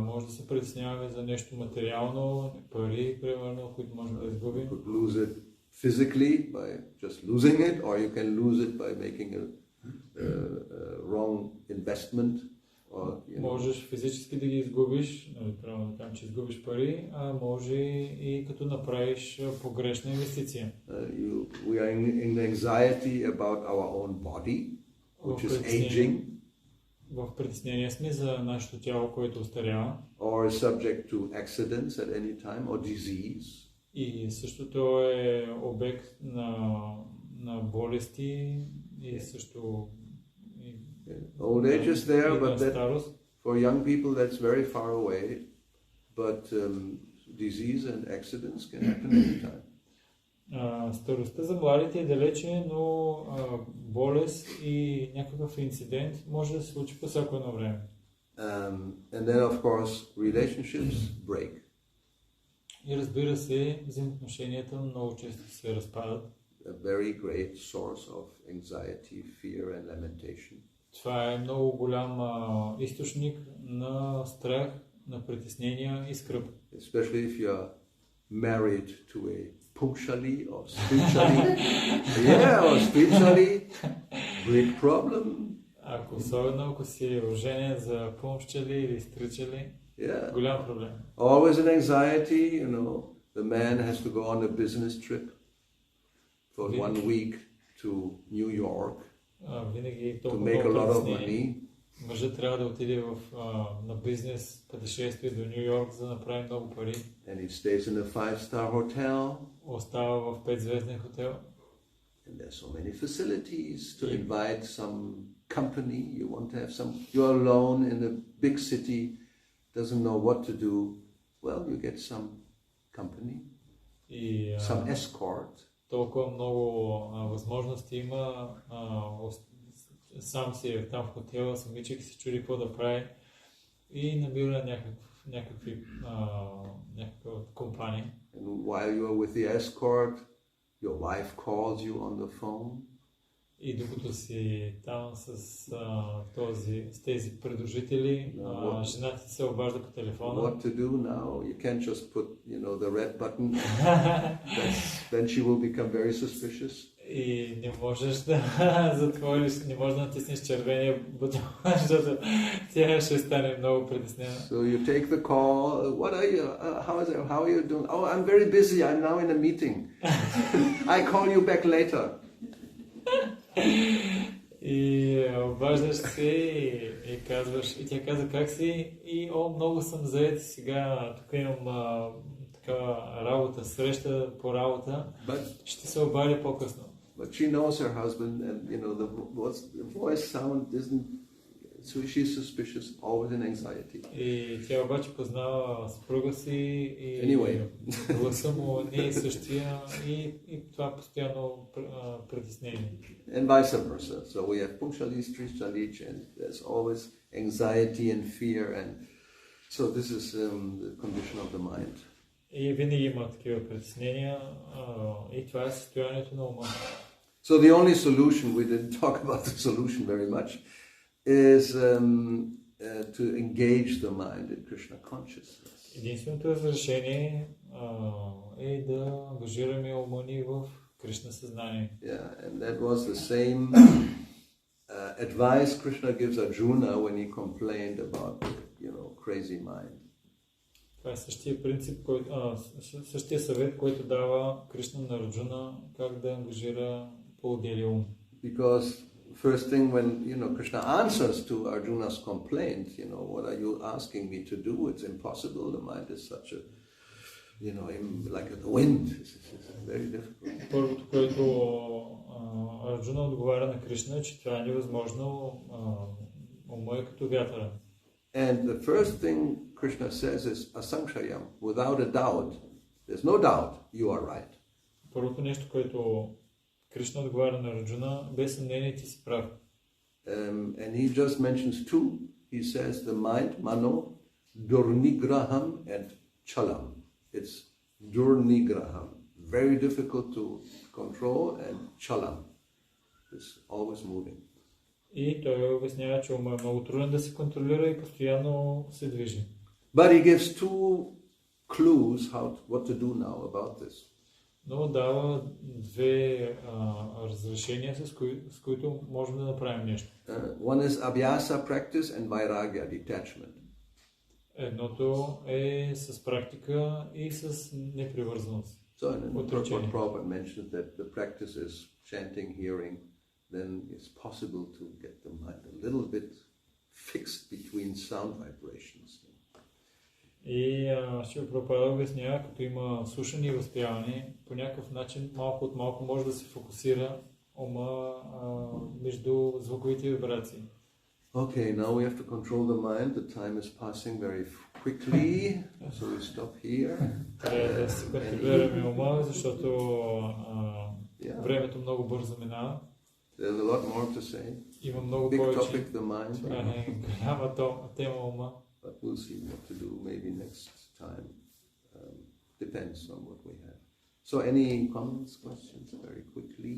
Може да се притесняваме за нещо материално, пари, примерно, които може да изгубим. You could lose it physically by just losing it, or you can lose it by making a wrong investment. Можеш физически да ги изгубиш, правилно да кажем, че изгубиш пари, а може и като направиш погрешна инвестиция. We are in anxiety about our own body, which is aging. В притеснение сме за нашето тяло, което остарява. Or is subject to accidents at any time, or disease. И също то е обект на болести и също old age is there, but that, for young people that's very far away, but disease and accidents can happen anytime. Старостта за младите е далече, но болест и някакъв инцидент може да се случи по всяко едно време. And then of course relationships break. И разбира се, взаимоотношенията много често се разпадат. A very great source of anxiety, fear and lamentation. Това е много голям източник на страх, на притеснения и скръб. Especially if you are married to a punctually or spiritually big problem. Особено ако си оженен за пункчали или стричали, голям проблем. Always an anxiety, the man has to go on a business trip for 1 week to New York to make a lot of money. Мъжът трябва да отиде на бизнес пътешествие до Ню Йорк, за да направи много пари. And he stays in a 5-star hotel. Остава в 5-звезден хотел. And there's so many facilities to invite some company. You want to have some. You're alone in a big city, doesn't know what to do. Well, you get some company, some escort. Толкова много възможности има. Сам си е там в хотела, самичък се чуди какво да прави и набира някаква компания. And while you are with the escort, your wife calls you on the phone. И докато си там с тези придружители, жената се обажда по телефона. What to do now? You can't just put, the red button. Then she will become very suspicious. И не можеш да затвориш, не можеш да натиснеш червения бутон, защото тя ще стане много притеснена. So you take the call. What are you? How are you doing? Oh, I'm very busy. I'm now in a meeting. I call you back later. И обаждаш се и казваш, и тя казва как си, и много съм заед сега, тук имам такава работа, среща по работа, ще се обадя по-късно. But she knows her husband, and the voice sound isn't. So she's suspicious, always in anxiety. И тя обаче познава съпруга си и гласа му не е същия и това постоянно притеснение. And vice versa. So we have punctually, strichalich, and there's always anxiety and fear, and so this is the condition of the mind. И винаги има такива притеснения и това е състоянието на ума. So the only solution, we didn't talk about the solution very much, is to engage the mind in Krishna consciousness. Единственото разрешение е да ангажираме ума ни в Кришна съзнание. Yeah, and that was the same advice Krishna gives Arjuna when he complained about, crazy mind. Това е същия принцип, същия съвет, който дава Кришна на Арджуна, как да ангажира по-отделия ум. Because first thing when Krishna answers to Arjuna's complaint, what are you asking me to do? It's impossible. The mind is such a, like the wind. It's very difficult. Първото, което Арджуна отговаря на Кришна, че това е невъзможно. Ума е като вятъра. And the first thing Krishna says is asankshayam, without a doubt. There's no doubt you are right. Първото нещо, което Кришна отговаря на Арджуна, без съмнение ти си прав. And he just mentions two. He says the mind, mano, durnigraham and chalam. It's durnigraham, very difficult to control, and chalam is always moving. И той обяснява, че ума е много труден да се контролира и постоянно се движи. But he gives two clues what to do now about this. Но дава две разрешения, с които можем да направим нещо. One is abhyasa practice and vairagya detachment. Едното е с практика и с непривързаност. So Prabhupada mentioned that the practice is chanting, hearing, then it's possible to get the mind a little bit fixed between sound vibrations. И Шрила Прабхупада обяснява, като има слушане и възприемане, по някакъв начин малко от малко може да се фокусира ума между звуковите вибрации. Okay, now we have to control the mind. The time is passing very quickly, so we stop here. Трябва да се контролираме ума, защото времето много бързо минава. There's a lot more to say. Има много Big повече. topic, the mind. Това е голяма тема ума. But we'll see what to do maybe next time. Depends on what we have. So any comments, questions very quickly?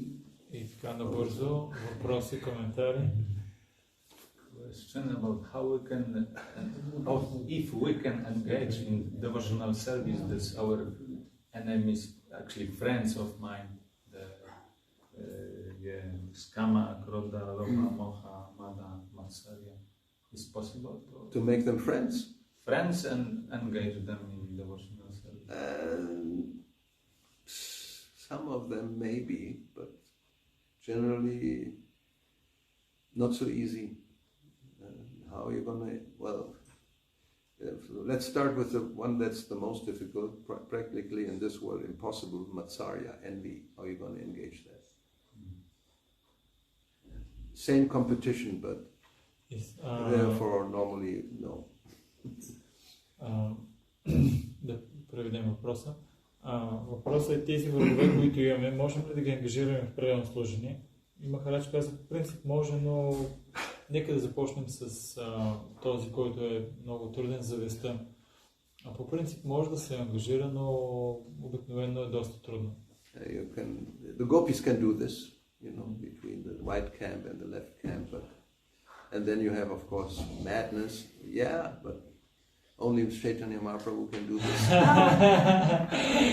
И така набързо, въпроси, коментари. Question about how we can, if we can engage in devotional service, that our enemies, actually friends of mine, the Skama, Krodha, Loka, Moha, Mada, Matsarya. Is possible to make them friends? Friends and engage them in devotional service? Some of them maybe, but generally not so easy. How are you going to... Well, let's start with the one that's the most difficult, practically in this world impossible, Matsarya, envy. How are you going to engage that? Same competition, but therefore normally no. Да преведем въпроса. Въпросът е тези врагове, които имаме, можем ли да ги ангажираме в пределно служение? И Махарадж каза, по принцип може, но нека да започнем с този, който е много труден за веста. А по принцип може да се ангажира, но обикновено е доста трудно. The gopis can do this, you know, between the right camp and the left camp, and then you have, of course, madness. Yeah, but only Chaitanya Mahaprabhu can do this.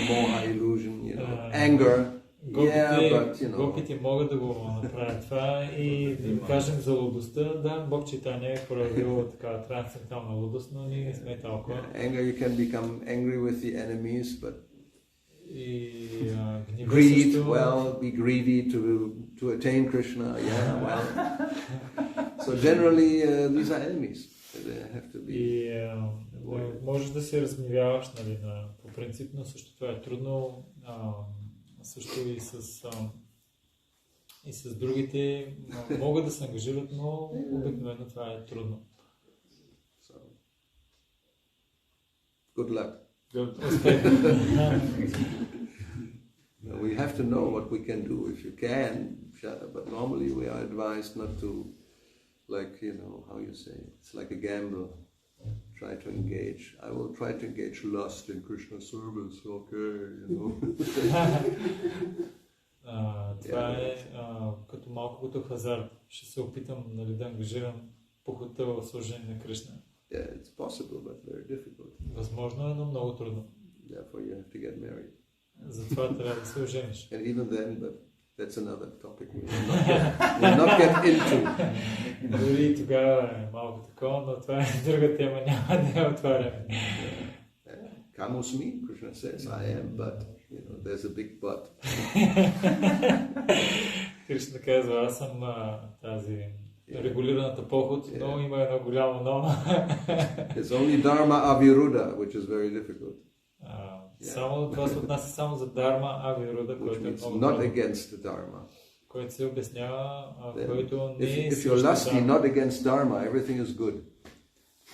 Moha illusion, you know, anger. Гопите могат да го направят това и да им кажем за лудостта. Да, Бог Чайтаня е проявил така трансцендентална лудост, но ние не сме толкова. Anger, you can become angry with the enemies, but greed, well, be greedy to attain Krishna. Yeah, well. So generally, these are enemies. They have to be. Можеш да се разгневяваш, нали, по принцип, но също това е трудно. Също и с другите могат да се ангажират, но обикновено това е трудно. So, good luck. We have to know what we can do if you can, but normally we are advised not to, like, you know, how you say, it's like a gamble. Try to engage. I will try to engage lust in Krishna service, okay, you know. Това е като малко като хазарт. Ще се опитам, нали, да ангажирам похота в служение на Кришна. Yeah, it's possible, but very difficult. Възможно е, но много трудно. Therefore you have to get married. Затова трябва да се ожениш. And even then, but that's another topic we will not get into. Дори тогава е малко такова, но това е друга тема, няма да я отваряме. Come with me, Krishna says, I am, but, you know, there's a big but. Кришна казва, аз съм тази регулираната поход, но има едно голямо но. It's only Dharma Aviruddha, which is very difficult. Само това се отнася само за Dharma Aviruddha, който е много not against the Dharma. Който се обяснява, който не е If you're lusty, not against Dharma, everything is good.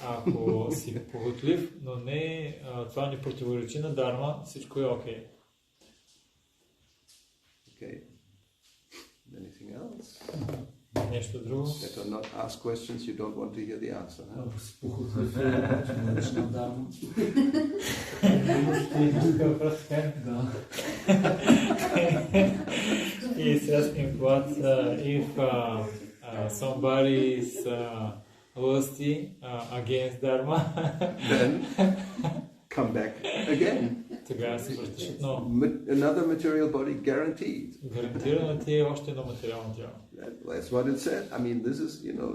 Ако си похотлив, но не, това не противоречи на дарма, всичко е окей. Okay. Anything else? Нещо друго? Better not ask questions you don't want to hear the answer. Huh? Ако си похотлив, че можеш на дарма. Да. He's asking what if somebody is lusty against dharma. Then come back again. Тогава се връщаш отново. Another material body guaranteed. Гарантирано ти е още едно материално тяло. That's what it said. I mean, this is,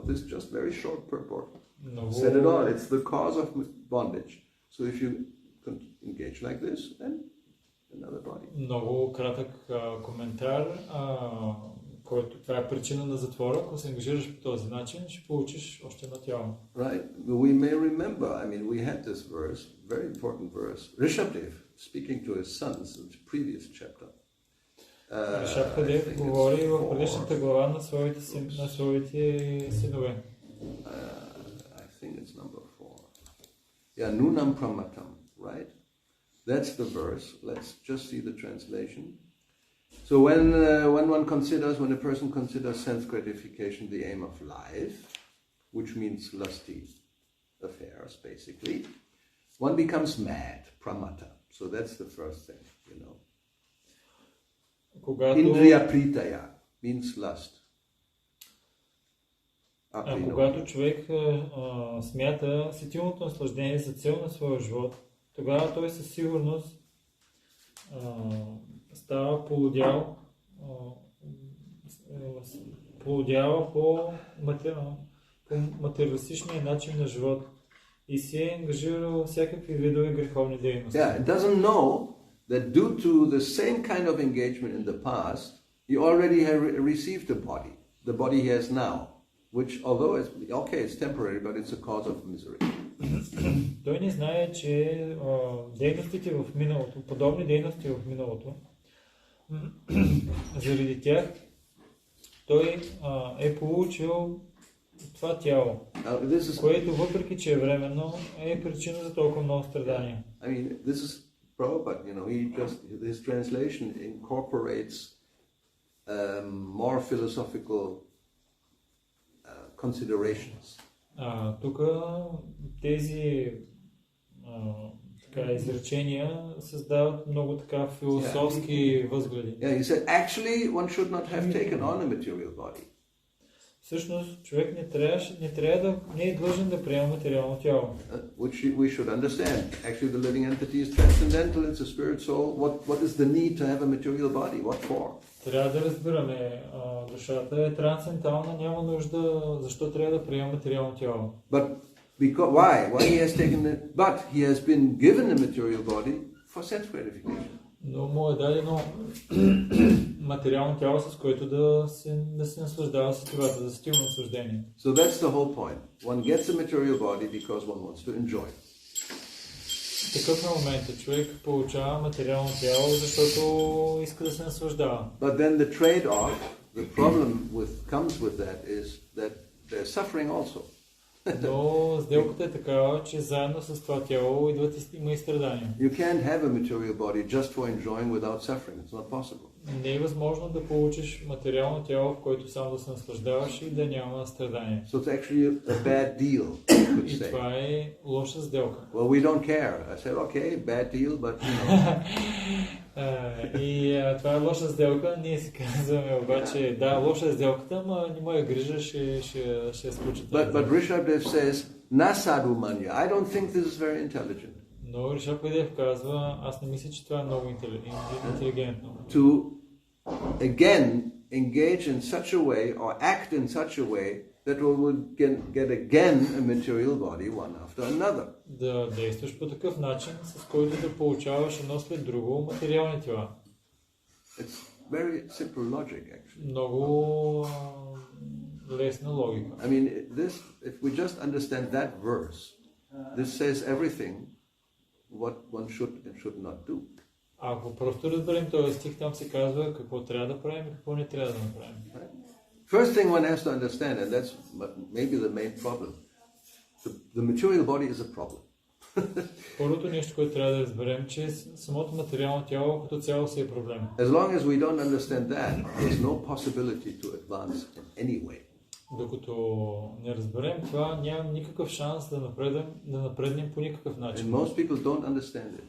this is just very short purport. Много... Said it all. It's the cause of bondage. So if you engage like this, then another body. Много кратък коментар, който това е причина на затвора. Ако се ангажираш по този начин, ще получиш още едно тяло. Right. We may remember, I mean, we had this verse, very important verse. Rishabdev, speaking to his sons in the previous chapter. Ришабдев говори в предишната глава на своите синове. I think it's number 4. Yeah, Nunam Pramatam, right? That's the verse. Let's just see the translation. So when a person considers sense gratification the aim of life, which means lusty affairs, basically, one becomes mad, pramata. So that's the first thing, Indriya pritaya means lust. Когато човек смята сетилното наслаждение за цел на своя живот, тогава той със сигурност става полудява по материалистичния начин на живот и се е ангажирал всякакви видове греховни дейности. Yeah, it doesn't know that due to the same kind of engagement in the past, he already had received the body he has now, which although it's temporary, but it's a cause of misery. Той не знае, че дейностите в миналото, подобни дейности в миналото, заради тях той е получил това тяло, което въпреки, че е временно, е причина за толкова много страдания. I mean, this is Prabhupada, his translation incorporates more philosophical considerations. Тук тези изречения създават много така философски възгледи. Yeah, he said, actually, one should not have taken on a material body. Всъщност, човек не е длъжен да приема материално тяло. Which we should understand. Actually, the living entity is transcendental, it's a spirit soul. What is the need to have a material body? What for? Трябва да разбираме, душата е трансцендентална, няма нужда, защо трябва да приема материално тяло. But why? Why he has taken it? But he has been given a material body for sense gratification. Но му е дадено материално тяло, с което да се наслаждава с това, да сетилно наслаждение. So that's the whole point. One gets a material body because one wants to enjoy. Такъв е моментът. Човек получава материално тяло, защото иска да се наслаждава. But then the trade-off, the problem comes with that is that there's suffering also. Но сделката е такава, че заедно с това тяло има и страдания. You can't have a material body just for enjoying without suffering. It's not possible. Не е възможно да получиш материално тяло, в което само да се наслаждаваш и да няма страдания. So it's actually a bad deal, you could И say. това е лоша сделка. Well, we don't care. I said, okay, bad deal, but И това е лоша сделка. Ние си казваме обаче, да, лоша е сделката, но не моя грижа ще се случи. But Rishabdev says, na sadhu manya. I don't think this is very intelligent. Но Ришабдев казва, аз не мисля, че това е много интелигентно. To again engage in such a way or act in such a way that we would get again a material body one after another. Да действаш по такъв начин, с който да получаваш едно след друго материални тела. It's very simple logic, actually. Много лесна логика. I mean, if we just understand that verse, this says everything what one should and should not do. Ако просто разберем този стих, там се казва какво трябва да правим и какво не трябва да направим. First thing one has to understand, and that's maybe the main problem, the material body is a problem. Първото нещо, което трябва да разберем, че самото материално тяло като цяло си е проблем. As long as we don't understand that, there's no possibility to advance in any way. Докато не разберем това, няма никакъв шанс да напреднем по никакъв начин. And most people don't understand it.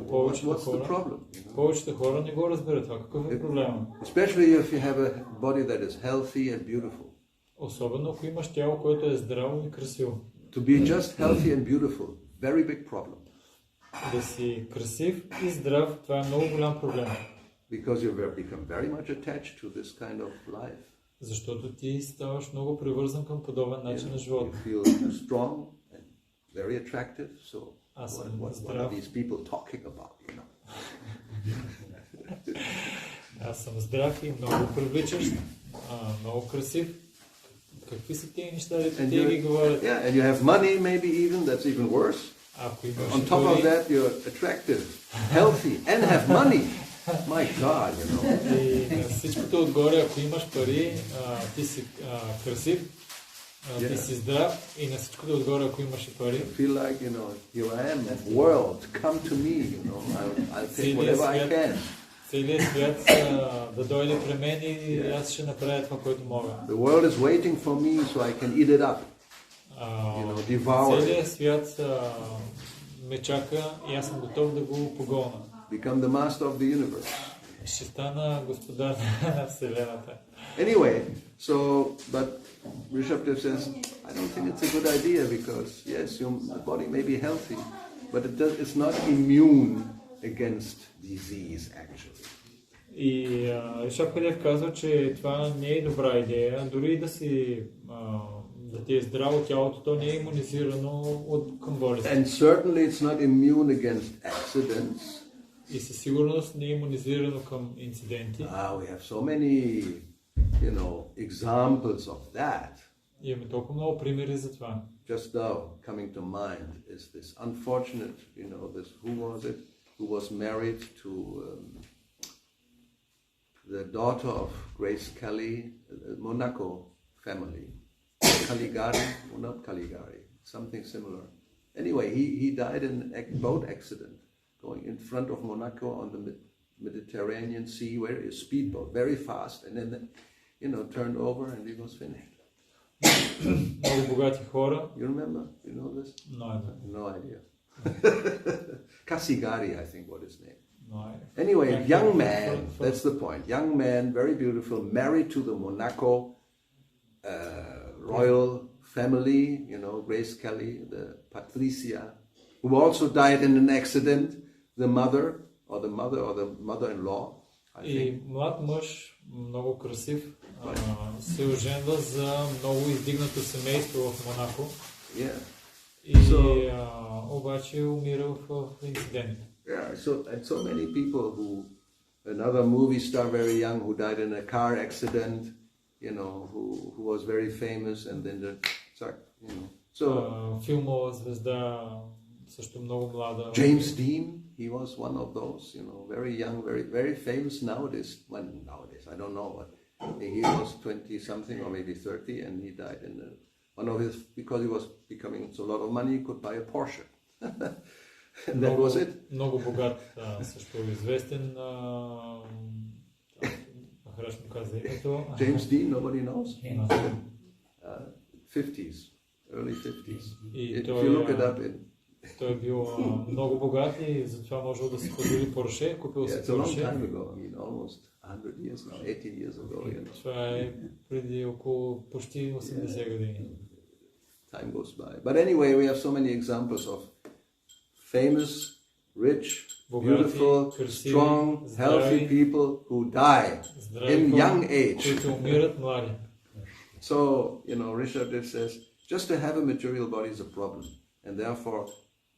What's the problem? Повечето хора не го разберат това. Какъв е проблема? Especially if you have a body that is healthy and beautiful. Особено ако имаш тяло, което е здраво и красиво. To be just healthy and beautiful, very big problem. Да си красив и здрав, това е много голям проблем. Because you become very much attached to this kind of life. Защото ти ставаш много привързан към подобен начин на живота. You feel strong and very attractive, so what are these people talking about, you know? Аз съм здрав и много привличащ, много красив. Какви са тези неща, дето те ги говорят? Yeah, and you have money maybe even, that's even worse. On top of that, you're attractive, healthy, and have money. My God, you know. И на всичкото отгоре, ако имаш пари, ти си красив, ти си здрав, и на всичкото отгоре, ако имаш пари. I feel like, you know, here I am, world, come to me, you know, I'll take whatever I can. Целият свят да дойде при мен и аз ще направя това, което мога. The world is waiting for me so I can eat it up. You know, devour it. Целият свят ме чака и аз съм готов да го погълна. Become the master of the universe. Ще стана господар на Вселената. Anyway, but Rishabdev says, I don't think it's a good idea because, yes, the body may be healthy, but it's not immune against disease, actually. И Ришабдев казва, че това не е добра идея. Дори да ти е здраво тялото, то не е имунизирано към болести. And certainly it's not immune against accidents. И със сигурност не е имунизирано към инциденти. We have so many, you know, examples of that. Имаме толкова много примери за това. Just now, coming to mind is this unfortunate, you know, who was married to the daughter of Grace Kelly, Monaco family. Caligari, or not Caligari, something similar. Anyway, he died in a boat accident going in front of Monaco on the Mediterranean Sea, where a speedboat, very fast, and then, you know, turned over and he was finished. Много богати хора. You remember? You know this? No idea. Casigari, I think, what his name. Anyway, young man, that's the point. Young man, very beautiful, married to the Monaco royal family, you know, Grace Kelly, the Patricia, who also died in an accident, the mother-in-law, I think. И млад мъж, много красив, се оженва за много издигнато семейство в Монако. Yeah. И обаче умира в инцидент. Yeah, and so many people another movie star very young who died in a car accident, you know, who was very famous and then you know. So филмова звезда също много млада. James Dean, he was one of those, you know, very young, very very famous nowadays. Well, nowadays I don't know, but he was 20 something or maybe 30 and he died in one of his, because he was becoming so a lot of money, he could buy a Porsche. And that was it. Много богат, също известен. James Dean, nobody knows. 50s, early 50s. If you look it up in. Той е бил много богат и затова можел да си позволи Порше, купил си Порше. It's a long time ago, I mean, almost 100 years now, 80 years ago. You know. Това е преди около почти 80 години. Time goes by. But anyway, we have so many examples of famous, rich, beautiful, strong, healthy people who die in young age. So, you know, Rishabdev says, just to have a material body is a problem. And therefore,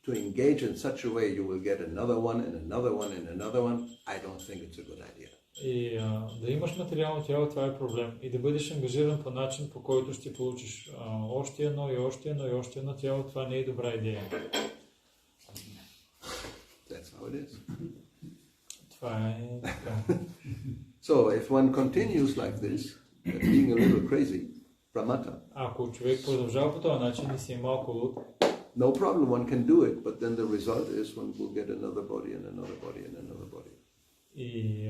to engage in such a way, you will get another one and another one and another one. I don't think it's a good idea. И да имаш материално тяло, това е проблем. И да бъдеш ангажиран по начин, по който ще получиш още едно и още едно и още едно тяло, това не е добра идея. That's how it is. Това е така. So, if one continues like this, being a little crazy, pramata. Ако човек продължава по този начин и си малко луд, No problem, one can do it, but then the result is one will get another body and another body and another body. и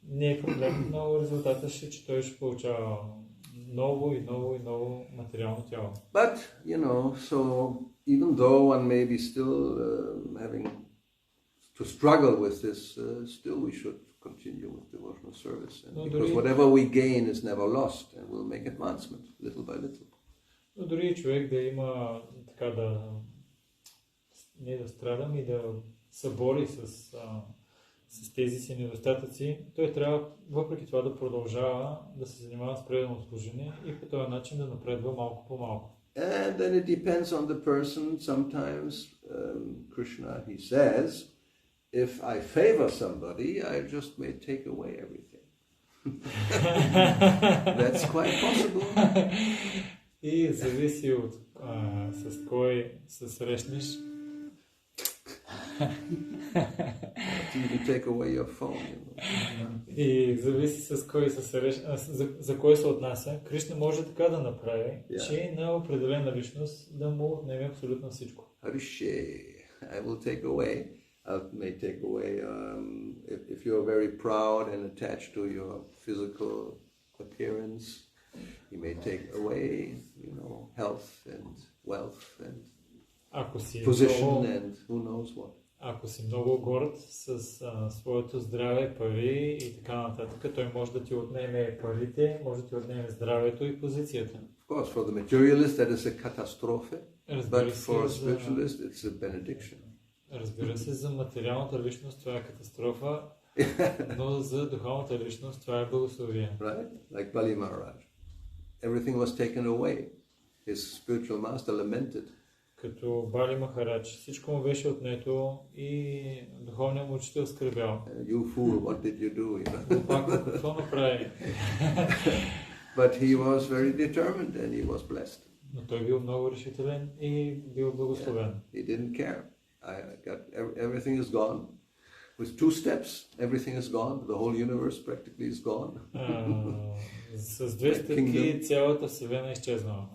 не е проблем, но резултатът ще, че той ще получава ново и ново и ново материално тяло. But, so even though one may be still having to struggle with this, still we should continue with devotional service. And because whatever we gain is never lost and we'll make advancement little by little. Но дори човек да има така не да страдам и да се бори с тези си недостатъци, той трябва въпреки това да продължава да се занимава с преданно служение и по този начин да напредва малко по малко. And then it depends on the person. Sometimes Krishna, he says, if I favor somebody, I just may take away everything. That's quite possible. И зависи от с кой се срещнеш. You take away your phone. И зависи с кой се срещнеш, за кой се отнася. Кришна може така да направи, че на определена личност да му отнеме абсолютно всичко. I will take away. I may take away if you're very proud and attached to your physical appearance. He may take away, health and wealth and position and who knows what. Ако си много горд с своето здраве, пари и така нататък, той може да ти отнеме парите, може да ти отнеме здравето и позицията. Of course, for the materialist that is a catastrophe, but for a spiritualist it's a benediction. Разбира се, за материалната личност това е катастрофа, но за духовната личност това е благословие. Right? Like Bali Maharaj. Everything was taken away. His spiritual master lamented. Като Бали Махарадж, всичко му беше отнето и духовният му учител скърбял. You fool, what did you do? Какво направи? But he was very determined and he was blessed. Но той бил много решителен и бил благословен. He didn't care. Everything is gone. With 2 steps, everything is gone. The whole universe practically is gone. С 2 стъпки цялата вселена изчезнала.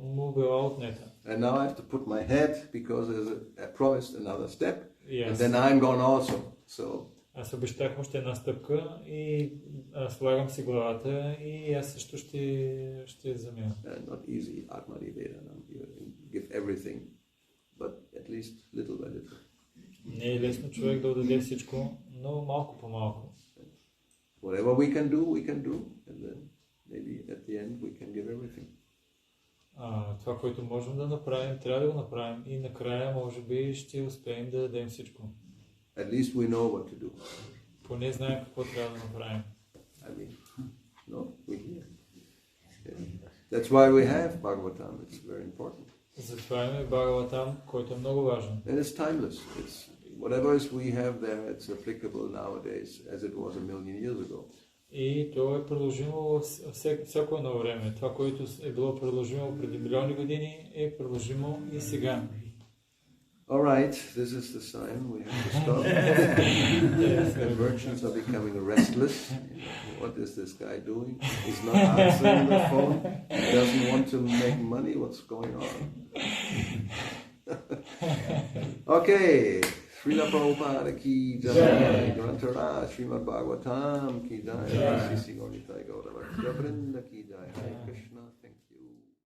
Му била отнета. And now I have to put my head because I promised another step. Yes. And then I'm gone also. So. Аз обещах още една стъпка и слагам си главата и аз също ще замина. Not easy, Atma-nivedanam. You give everything, but at least little by little. Не е лесно човек да отдаде всичко, но малко по малко. Whatever we can do, and then maybe at the end we can give everything. Това, което можем да направим, трябва да го направим и накрая може би ще успеем да дадем всичко. At least we know what to do. Поне знаем какво трябва да направим. That's why we have Bhagavatam. It's very important. Затова имаме Бхагаватам, който е много важен. And it's timeless. Whatever we have there, it's applicable nowadays as it was a million years ago. И то е приложимо всяко едно време. Това, което е било приложимо преди милиони години, е приложимо и сега. All right, this is the sign we have to stop. The merchants are becoming restless. What is this guy doing? He's not answering the phone. He doesn't want to make money. What's going on? Okay. Srila Prabhupada ki jai, Grantara, Srimad Bhagavatam ki jai, Sisi Gauritai Gauravani, Vrinda ki jai, Hare Krishna.